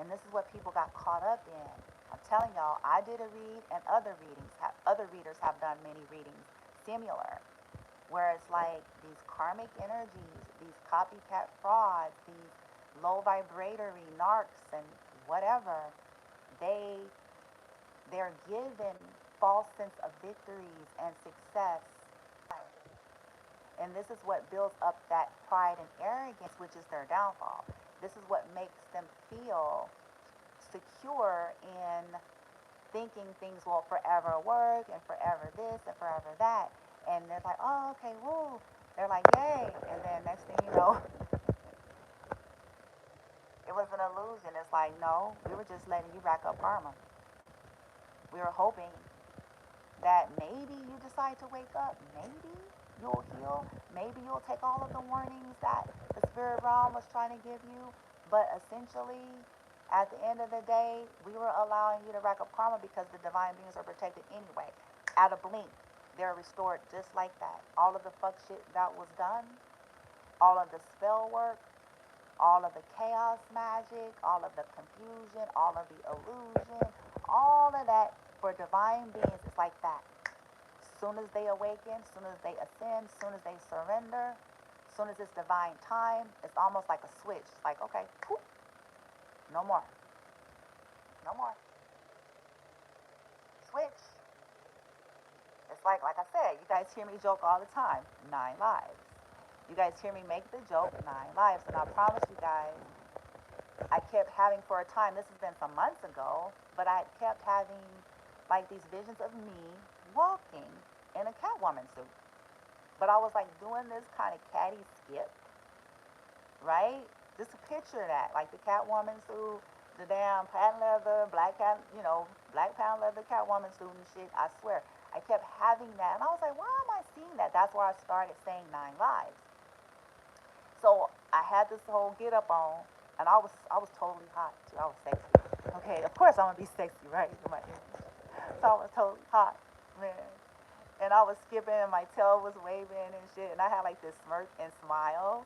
And this is what people got caught up in. I'm telling y'all, I did a read, and other readers have done many readings similar, where it's like these karmic energies, these copycat frauds, these low vibratory narcs and whatever, they they're given false sense of victories and success. And this is what builds up that pride and arrogance, which is their downfall. This is what makes them feel secure in thinking things will forever work and forever this and forever that. And they're like, oh, okay, woo. They're like, yay. And then next thing you know, it was an illusion. It's like, no, we were just letting you rack up karma. We were hoping that maybe you decide to wake up, maybe you'll heal, maybe you'll take all of the warnings that the spirit realm was trying to give you. But essentially, at the end of the day, we were allowing you to rack up karma because the divine beings are protected anyway. At a blink, they're restored just like that. All of the fuck shit that was done, all of the spell work, all of the chaos magic, all of the confusion, all of the illusion, all of that for divine beings is like that. Soon as they awaken, soon as they ascend, soon as they surrender, soon as it's divine time, it's almost like a switch. It's like, okay, whoop, no more. No more. Switch. It's like I said, you guys hear me joke all the time. 9 lives. You guys hear me make the joke, 9 lives. And I promise you guys, I kept having for a time, this has been some months ago, but I kept having like these visions of me walking in a Catwoman suit. But I was like doing this kind of catty skip, right? Just a picture of that, like the Catwoman suit, the damn patent leather, black patent leather Catwoman suit and shit. I swear, I kept having that, and I was like, why am I seeing that? That's where I started saying 9 lives. So I had this whole get up on, and I was totally hot too. I was sexy. Okay, of course I'm gonna be sexy, right? So I was totally hot, man. And I was skipping, and my tail was waving and shit, and I had like this smirk and smile,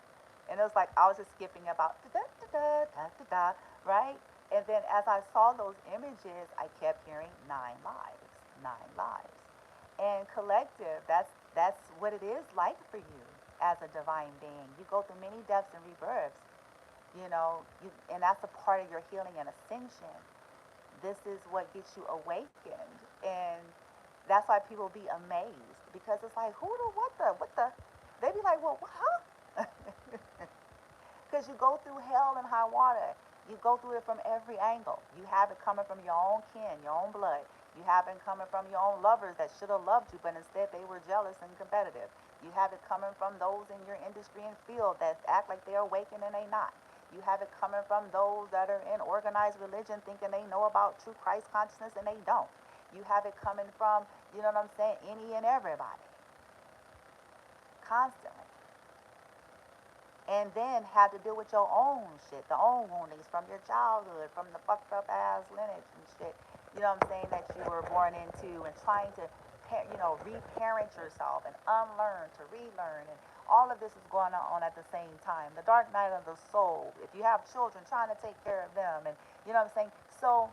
and it was like I was just skipping about da da da da da da, right? And then as I saw those images, I kept hearing 9 lives, 9 lives, and collective. That's what it is like for you as a divine being. You go through many deaths and rebirths, and that's a part of your healing and ascension. This is what gets you awakened, and that's why people be amazed because it's like, who the, what the? They be like, well, huh? Because you go through hell and high water. You go through it from every angle. You have it coming from your own kin, your own blood. You have it coming from your own lovers that should have loved you, but instead they were jealous and competitive. You have it coming from those in your industry and field that act like they're awakened and they not. You have it coming from those that are in organized religion thinking they know about true Christ consciousness and they don't. You have it coming from, you know what I'm saying, any and everybody. Constantly. And then have to deal with your own shit, the own woundings from your childhood, from the fucked up ass lineage and shit, you know what I'm saying, that you were born into, and trying to, reparent yourself and unlearn to relearn. And all of this is going on at the same time. The dark night of the soul. If you have children, trying to take care of them. And you know what I'm saying? So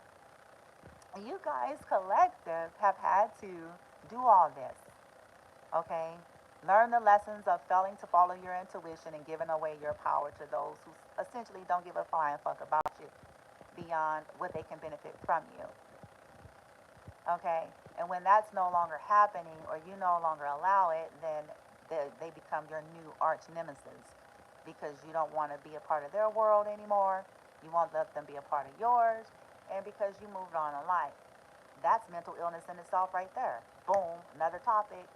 you guys collective have had to do all this, okay? Learn the lessons of failing to follow your intuition and giving away your power to those who essentially don't give a flying fuck about you beyond what they can benefit from you, okay? And when that's no longer happening, or you no longer allow it, then they become your new arch nemesis because you don't want to be a part of their world anymore. You won't let them be a part of yours, and because you moved on in life. That's mental illness in itself right there. Boom, another topic.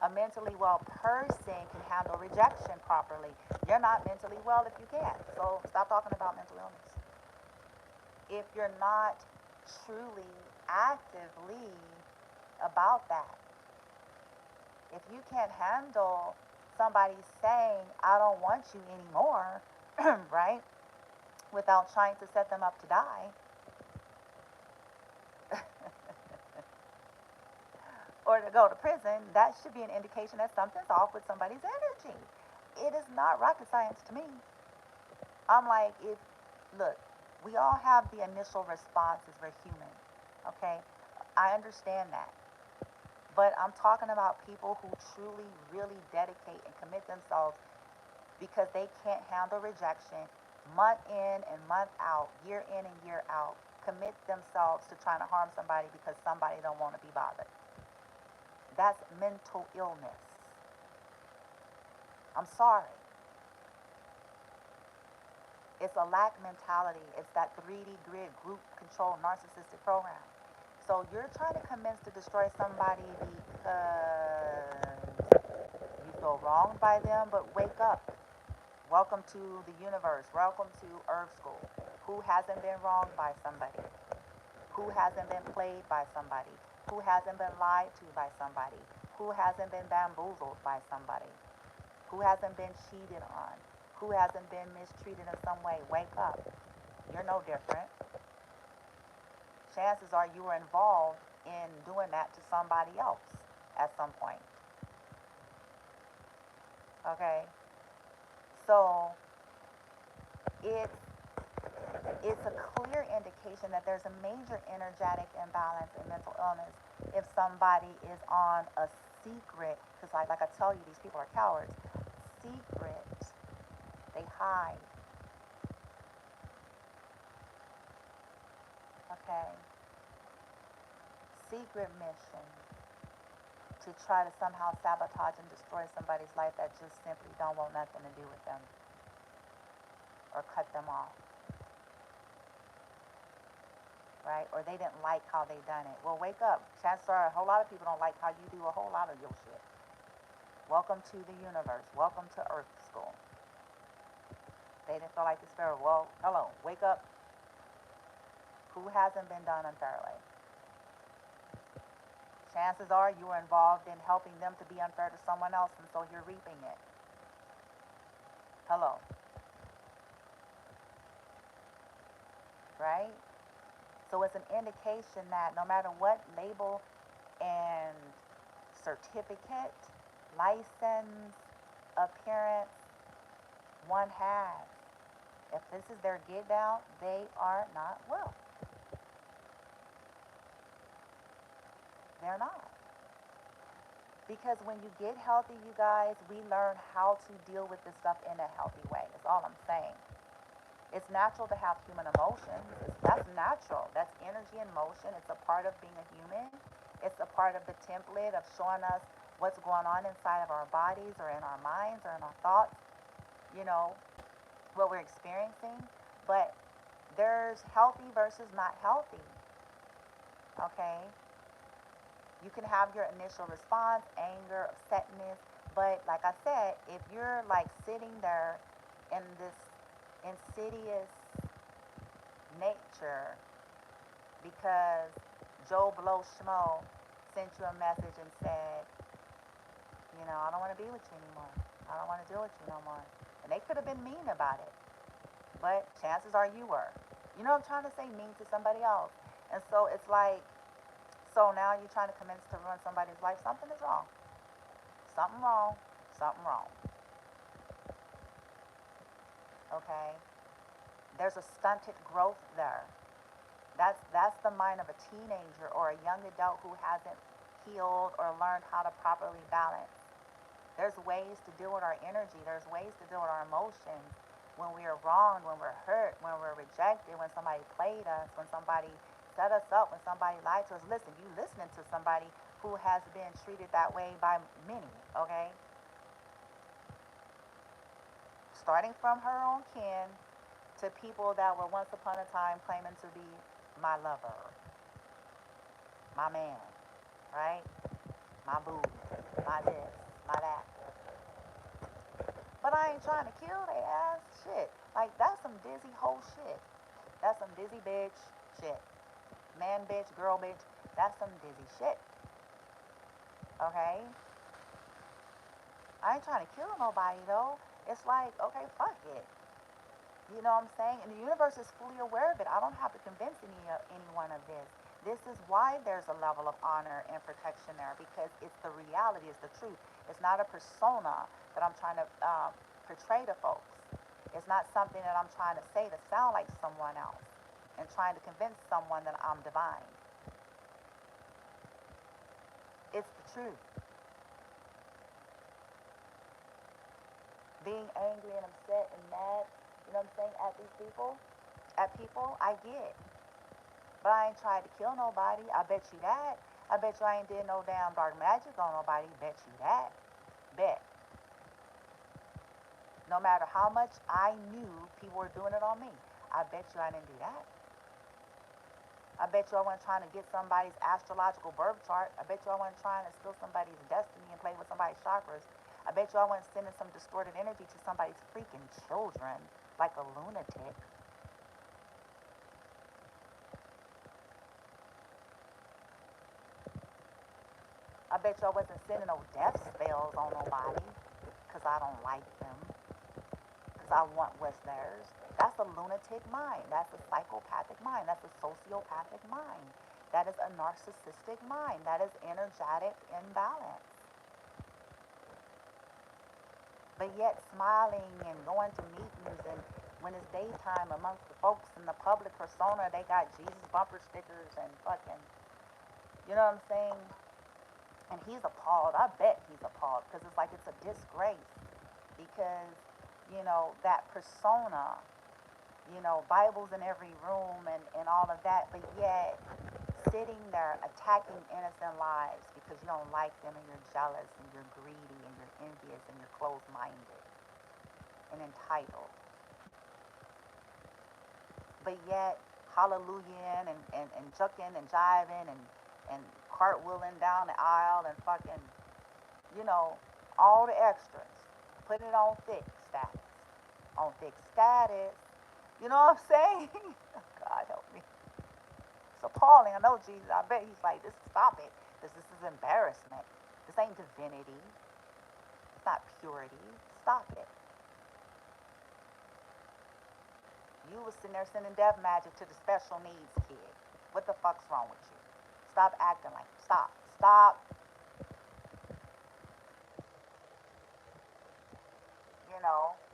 A mentally well person can handle rejection properly. You're not mentally well if you can't. So stop talking about mental illness. If you're not truly, actively about that. If you can't handle somebody saying, I don't want you anymore, right? Without trying to set them up to die, or to go to prison, that should be an indication that something's off with somebody's energy. It is not rocket science to me. I'm like, look, we all have the initial responses. We're human, okay? I understand that. But I'm talking about people who truly, really dedicate and commit themselves because they can't handle rejection month in and month out, year in and year out, commit themselves to trying to harm somebody because somebody don't want to be bothered. That's mental illness. I'm sorry. It's a lack mentality. It's that 3D grid group control narcissistic program. So you're trying to convince to destroy somebody because you feel wronged by them, but wake up. Welcome to the universe. Welcome to Earth School. Who hasn't been wronged by somebody? Who hasn't been played by somebody? Who hasn't been lied to by somebody? Who hasn't been bamboozled by somebody? Who hasn't been cheated on? Who hasn't been mistreated in some way? Wake up. You're no different. Chances are you were involved in doing that to somebody else at some point. Okay? So it's it's a clear indication that there's a major energetic imbalance in mental illness if somebody is on a secret, because like I tell you, these people are cowards. Secret. They hide. Okay? Secret mission to try to somehow sabotage and destroy somebody's life that just simply don't want nothing to do with them or cut them off. Right? Or they didn't like how they done it. Well, wake up. Chances are a whole lot of people don't like how you do a whole lot of your shit. Welcome to the universe. Welcome to Earth School. They didn't feel like this fair. Well, hello. Wake up. Who hasn't been done unfairly? Chances are you were involved in helping them to be unfair to someone else, and so you're reaping it. Hello. Right? So it's an indication that no matter what label and certificate, license, appearance one has, if this is their get down, they are not well. They're not. Because when you get healthy, you guys, we learn how to deal with this stuff in a healthy way. That's all I'm saying. It's natural to have human emotions. That's natural. That's energy in motion. It's a part of being a human. It's a part of the template of showing us what's going on inside of our bodies or in our minds or in our thoughts, you know, what we're experiencing. But there's healthy versus not healthy. Okay? You can have your initial response, anger, upsetness, but like I said, if you're like sitting there in this insidious nature because Joe Blow Schmo sent you a message and said, you know, I don't want to be with you anymore. I don't want to deal with you no more. And they could have been mean about it, but chances are you were. You know what I'm trying to say? Mean to somebody else. And so it's like, so now you're trying to convince to ruin somebody's life. Something is wrong. Something wrong. Something wrong. Okay? There's a stunted growth there. That's the mind of a teenager or a young adult who hasn't healed or learned how to properly balance. There's ways to deal with our energy. There's ways to deal with our emotions. When we are wronged, when we're hurt, when we're rejected, when somebody played us, when somebody set us up, when somebody lied to us. Listen, you listening to somebody who has been treated that way by many, okay? Starting from her own kin to people that were once upon a time claiming to be my lover, my man, right? My boo, my this, my that. But I ain't trying to kill their ass. Shit. Like, that's some dizzy hoe shit. That's some dizzy bitch shit. Man bitch, girl bitch. That's some dizzy shit. Okay? I ain't trying to kill nobody, though. It's like, okay, fuck it. You know what I'm saying? And the universe is fully aware of it. I don't have to convince anyone of this. This is why there's a level of honor and protection there, because it's the reality, it's the truth. It's not a persona that I'm trying to portray to folks. It's not something that I'm trying to say to sound like someone else and trying to convince someone that I'm divine. It's the truth. Being angry and upset and mad, you know what I'm saying, at people, I get. But I ain't tried to kill nobody. I bet you that. I bet you I ain't did no damn dark magic on nobody. Bet you that. Bet. No matter how much I knew people were doing it on me, I bet you I didn't do that. I bet you I wasn't trying to get somebody's astrological birth chart. I bet you I wasn't trying to steal somebody's destiny and play with somebody's chakras. I bet you I wasn't sending some distorted energy to somebody's freaking children like a lunatic. I bet you I wasn't sending no death spells on nobody because I don't like them, because I want what's theirs. That's a lunatic mind. That's a psychopathic mind. That's a sociopathic mind. That is a narcissistic mind. That is energetic imbalance. But yet smiling and going to meetings, and when it's daytime amongst the folks in the public persona, they got Jesus bumper stickers and fucking, you know what I'm saying? And he's appalled. I bet he's appalled because it's like it's a disgrace because, that persona, Bibles in every room and all of that, but yet sitting there attacking innocent lives because you don't like them and you're jealous and you're greedy and you're envious and you're closed-minded and entitled. But yet, hallelujah and jucking and jiving and cartwheeling down the aisle and fucking, all the extras. Putting it on thick status. On thick status. You know what I'm saying? God help me. It's appalling. I know Jesus. I bet he's like, stop it. This is embarrassment. This ain't divinity. It's not purity. Stop it. You was sitting there sending death magic to the special needs kid. What the fuck's wrong with you? Stop acting like you. Stop. Stop.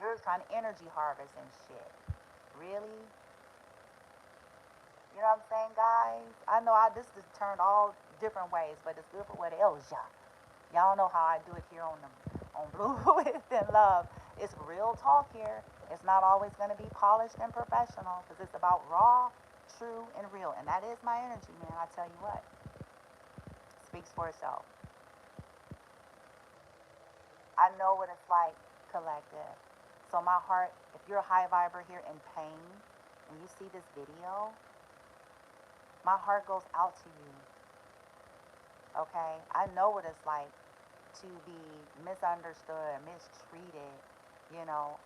You're trying to energy harvest and shit. Really? You know what I'm saying, guys? I know this is turned all different ways, but it's good for what else, y'all. Y'all know how I do it here on Blue Within Love. It's real talk here. It's not always going to be polished and professional because it's about raw, true, and real. And that is my energy, man. I tell you what. It speaks for itself. I know what it's like, collective. So my heart, if you're a high viber here in pain and you see this video, my heart goes out to you. Okay? I know what it's like to be misunderstood, mistreated,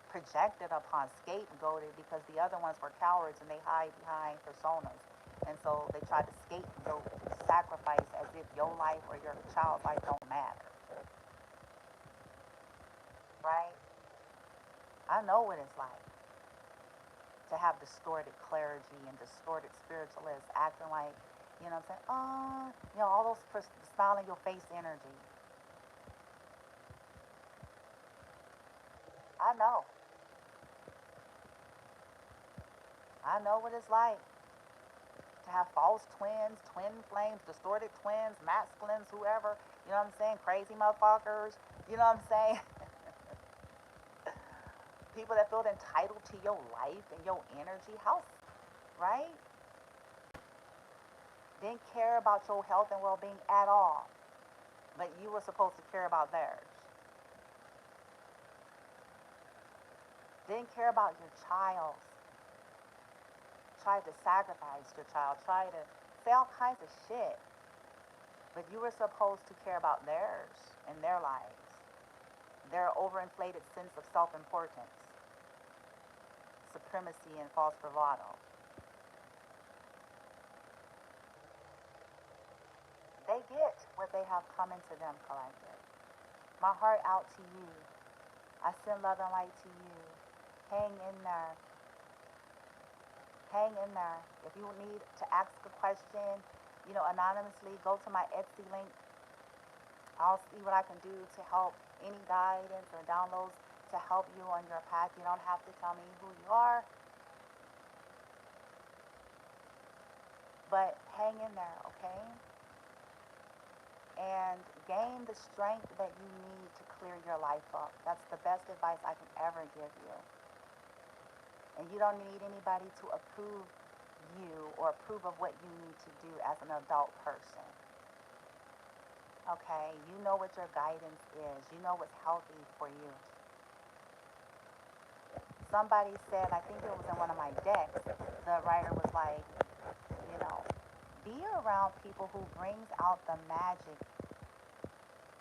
projected upon, scapegoated because the other ones were cowards and they hide behind personas. And so they try to scapegoat, sacrifice as if your life or your child's life don't matter. Right? I know what it's like to have distorted clergy and distorted spiritualists acting like, what I'm saying? All those smile in your face energy. I know. I know what it's like to have false twins, twin flames, distorted twins, masculines, whoever, you know what I'm saying? Crazy motherfuckers, you know what I'm saying? People that feel entitled to your life and your energy, right? Didn't care about your health and well-being at all, but you were supposed to care about theirs. Didn't care about your child. Tried to sacrifice your child, tried to say all kinds of shit. But you were supposed to care about theirs and their lives. Their overinflated sense of self-importance, supremacy, and false bravado. They get what they have coming to them, collective. My heart out to you. I send love and light to you. Hang in there. Hang in there. If you need to ask a question, anonymously, go to my Etsy link. I'll see what I can do to help, any guidance or downloads to help you on your path. You don't have to tell me who you are, but hang in there, okay? And gain the strength that you need to clear your life up. That's the best advice I can ever give you. And you don't need anybody to approve you or approve of what you need to do as an adult person. Okay? You know what your guidance is. You know what's healthy for you. Somebody said, I think it was in one of my decks, the writer was like, be around people who brings out the magic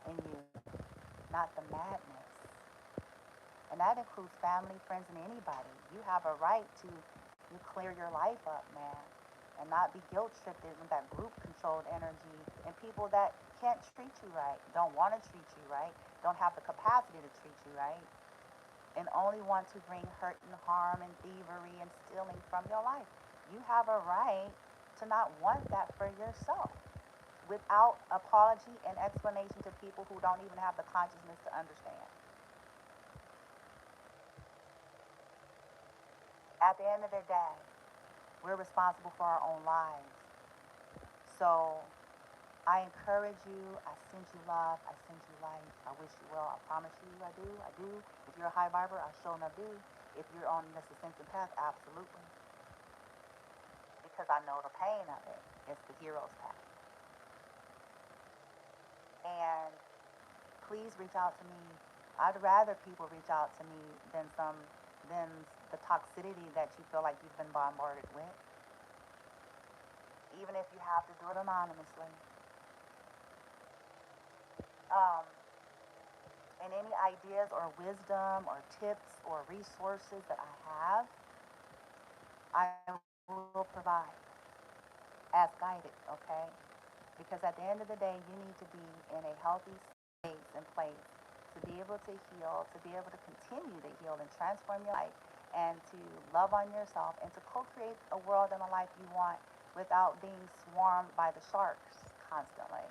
in you, not the madness. And that includes family, friends, and anybody. You have a right to clear your life up, man, and not be guilt-tripped with that group-controlled energy and people that can't treat you right, don't want to treat you right, don't have the capacity to treat you right, and only want to bring hurt and harm and thievery and stealing from your life. You have a right to not want that for yourself without apology and explanation to people who don't even have the consciousness to understand. At the end of the day, we're responsible for our own lives. So I encourage you. I send you love. I send you light. I wish you well. I promise you I do. I do. If you're a high viber, I sure enough do. If you're on this ascension path, absolutely. Because I know the pain of it. It's the hero's path. And please reach out to me. I'd rather people reach out to me than the toxicity that you feel like you've been bombarded with. Even if you have to do it anonymously. Um, and any ideas or wisdom or tips or resources that I have, I will provide as guided, okay? Because at the end of the day, you need to be in a healthy space and place to be able to heal, to be able to continue to heal and transform your life, and to love on yourself and to co-create a world and a life you want without being swarmed by the sharks constantly.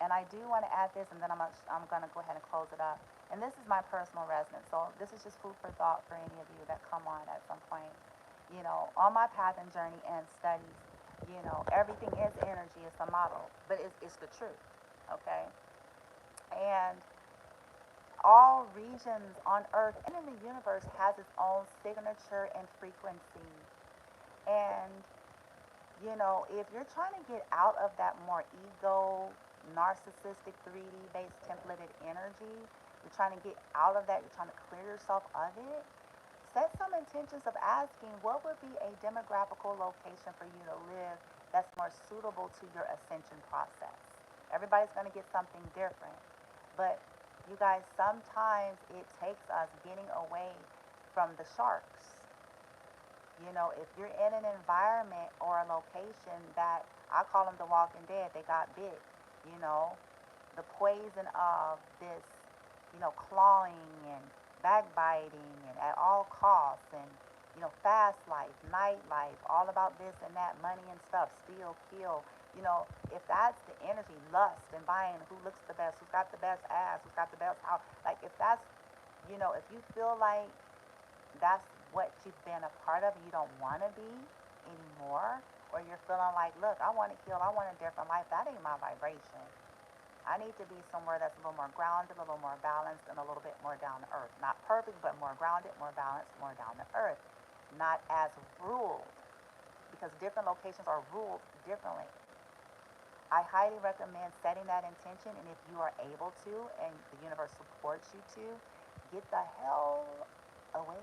And I do want to add this, and then I'm going to go ahead and close it up. And this is my personal resonance, so this is just food for thought for any of you that come on at some point. You know, on my path and journey and studies, you know, everything is energy. It's a model, but it's the truth, okay? And all regions on Earth and in the universe has its own signature and frequency. And you know, if you're trying to get out of that more ego, narcissistic, 3D based templated energy, you're trying to get out of that, you're trying to clear yourself of it, set some intentions of asking what would be a demographical location for you to live that's more suitable to your ascension process. Everybody's going to get something different. But you guys, sometimes it takes us getting away from the sharks. You know, if you're in an environment or a location that I call them the walking dead, they got bit, you know, the poison of this, you know, clawing and backbiting and at all costs and, you know, fast life, nightlife, all about this and that, money and stuff, steal, kill. You know, if that's the energy, lust and buying who looks the best, who's got the best ass, who's got the best house, like if that's, you know, if you feel like that's what you've been a part of and you don't want to be anymore, or you're feeling like, look, I want to heal, I want a different life, that ain't my vibration. I need to be somewhere that's a little more grounded, a little more balanced, and a little bit more down to earth. Not perfect, but more grounded, more balanced, more down to earth. Not as ruled, because different locations are ruled differently. I highly recommend setting that intention, and if you are able to, and the universe supports you to, get the hell away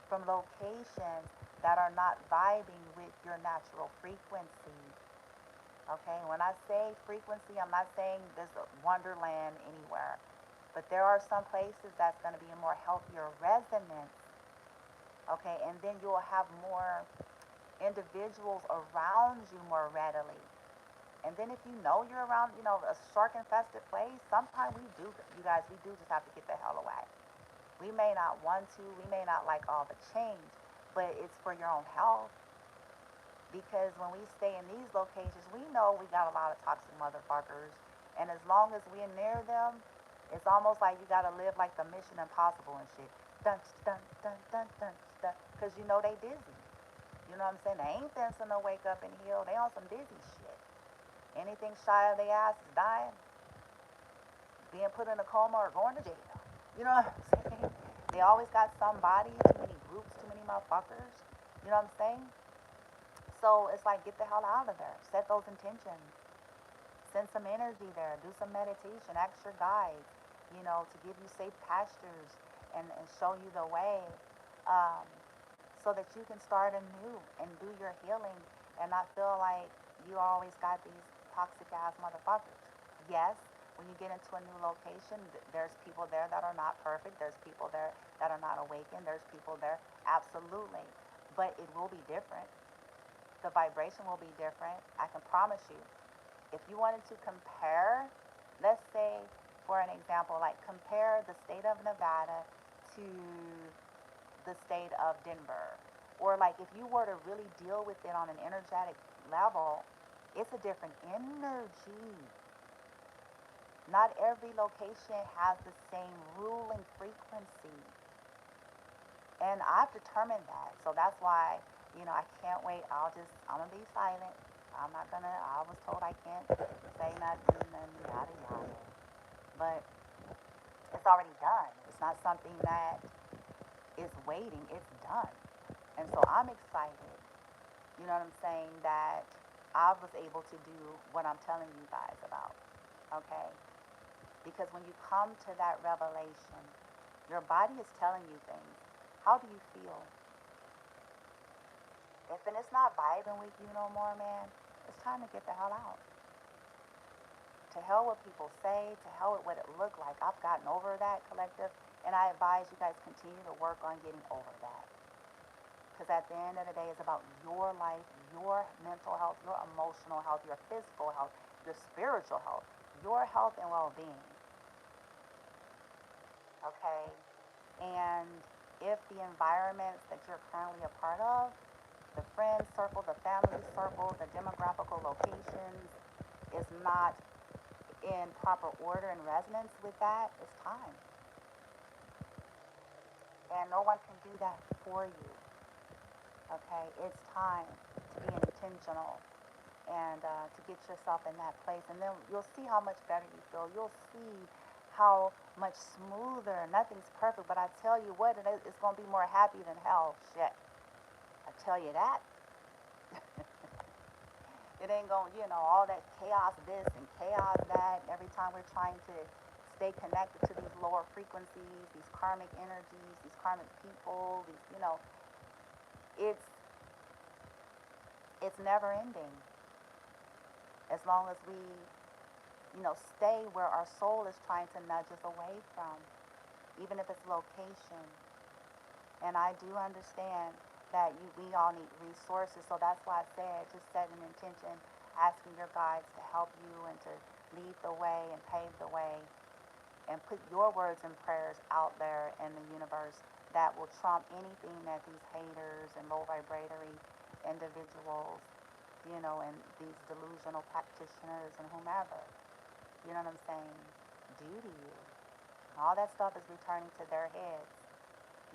from locations that are not vibing with your natural frequency. Okay, when I say frequency, I'm not saying there's a wonderland anywhere, but there are some places that's going to be a more healthier resonance. Okay, and then you'll have more individuals around you more readily. And then if you know you're around, you know, a shark infested place, sometimes we do, you guys, we do just have to get the hell away. We may not want to, we may not like all the change, but it's for your own health. Because when we stay in these locations, we know we got a lot of toxic motherfuckers. And as long as we're near them, it's almost like you gotta live like the Mission Impossible and shit. Dun, dun, dun, dun, dun, dun. Because you know they dizzy. You know what I'm saying? They ain't fencing to wake up and heal. They on some dizzy shit. Anything shy of their ass is dying, being put in a coma, or going to jail. You know what I'm saying? They always got somebody, too many groups, too many motherfuckers. You know what I'm saying? So it's like, get the hell out of there. Set those intentions. Send some energy there. Do some meditation. Ask your guides, you know, to give you safe pastures and show you the way, um, so that you can start anew and do your healing and not feel like you always got these toxic ass motherfuckers. Yes, when you get into a new location, there's people there that are not perfect. There's people there that are not awakened. There's people there, absolutely. But it will be different. The vibration will be different. I can promise you. If you wanted to compare, let's say, for an example, like compare the state of Nevada to the state of Denver. Or like if you were to really deal with it on an energetic level, it's a different energy. Not every location has the same ruling frequency. And I've determined that. So that's why, I can't wait. I'm going to be silent. I'm not going to, I was told I can't say nothing and yada yada. But it's already done. It's not something that is waiting. It's done. And so I'm excited, you know what I'm saying, that I was able to do what I'm telling you guys about. Okay? Because when you come to that revelation, your body is telling you things. How do you feel? If it's not vibing with you no more, man, it's time to get the hell out. To hell what people say, to hell with what it looked like. I've gotten over that, collective, and I advise you guys continue to work on getting over that. Because at the end of the day, it's about your life, your mental health, your emotional health, your physical health, your spiritual health, your health and well-being. Okay? And if the environments that you're currently a part of, the friend circle, the family circle, the demographical locations is not in proper order and resonance with that, it's time. And no one can do that for you. Okay? It's time to be intentional and to get yourself in that place. And then you'll see how much better you feel. You'll see how much smoother. Nothing's perfect, but I tell you what, it's going to be more happy than hell. Shit. I tell you that. It ain't going to, all that chaos this and chaos that. And every time we're trying to stay connected to these lower frequencies, these karmic energies, these karmic people, it's never ending. As long as we, stay where our soul is trying to nudge us away from, even if it's location. And I do understand that we all need resources, so that's why I said just set an intention, asking your guides to help you and to lead the way and pave the way and put your words and prayers out there in the universe that will trump anything that these haters and low vibratory individuals, and these delusional practitioners and whomever, you know what I'm saying, do to you. All that stuff is returning to their heads.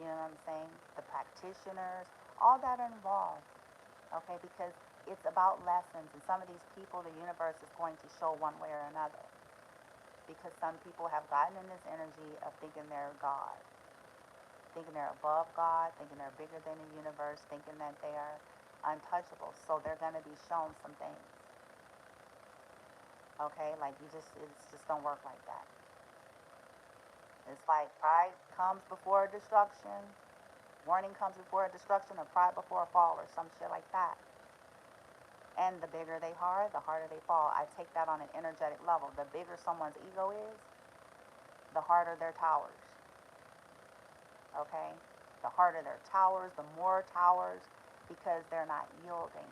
You know what I'm saying? The practitioners, all that are involved. Okay, because it's about lessons, and some of these people, the universe is going to show one way or another. Because some people have gotten in this energy of thinking they're God, thinking they're above God, thinking they're bigger than the universe, thinking that they are untouchable. So they're going to be shown some things. Okay, like it just don't work like that. It's like pride comes before destruction, warning comes before destruction, or pride before a fall, or some shit like that. And the bigger they are, the harder they fall. I take that on an energetic level. The bigger someone's ego is, the harder their towers. Okay? The harder their towers, the more towers, because they're not yielding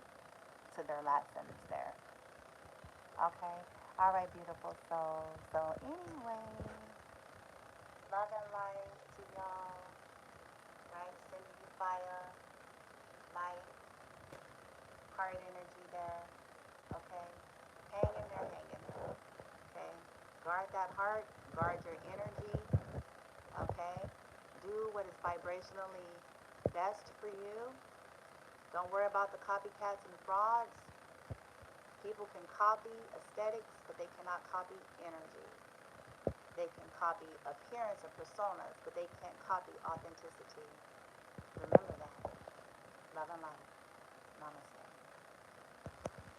to their lessons there. Okay? All right, beautiful souls. So anyway, love and light to y'all. Right? Sending you fire, light, heart energy there. Okay? Hang in there, hang in there. Okay? Guard that heart, guard your energy. Okay? Do what is vibrationally best for you. Don't worry about the copycats and frauds. People can copy aesthetics, but they cannot copy energy. They can copy appearance or personas, but they can't copy authenticity. Remember that. Love and light. Namaste.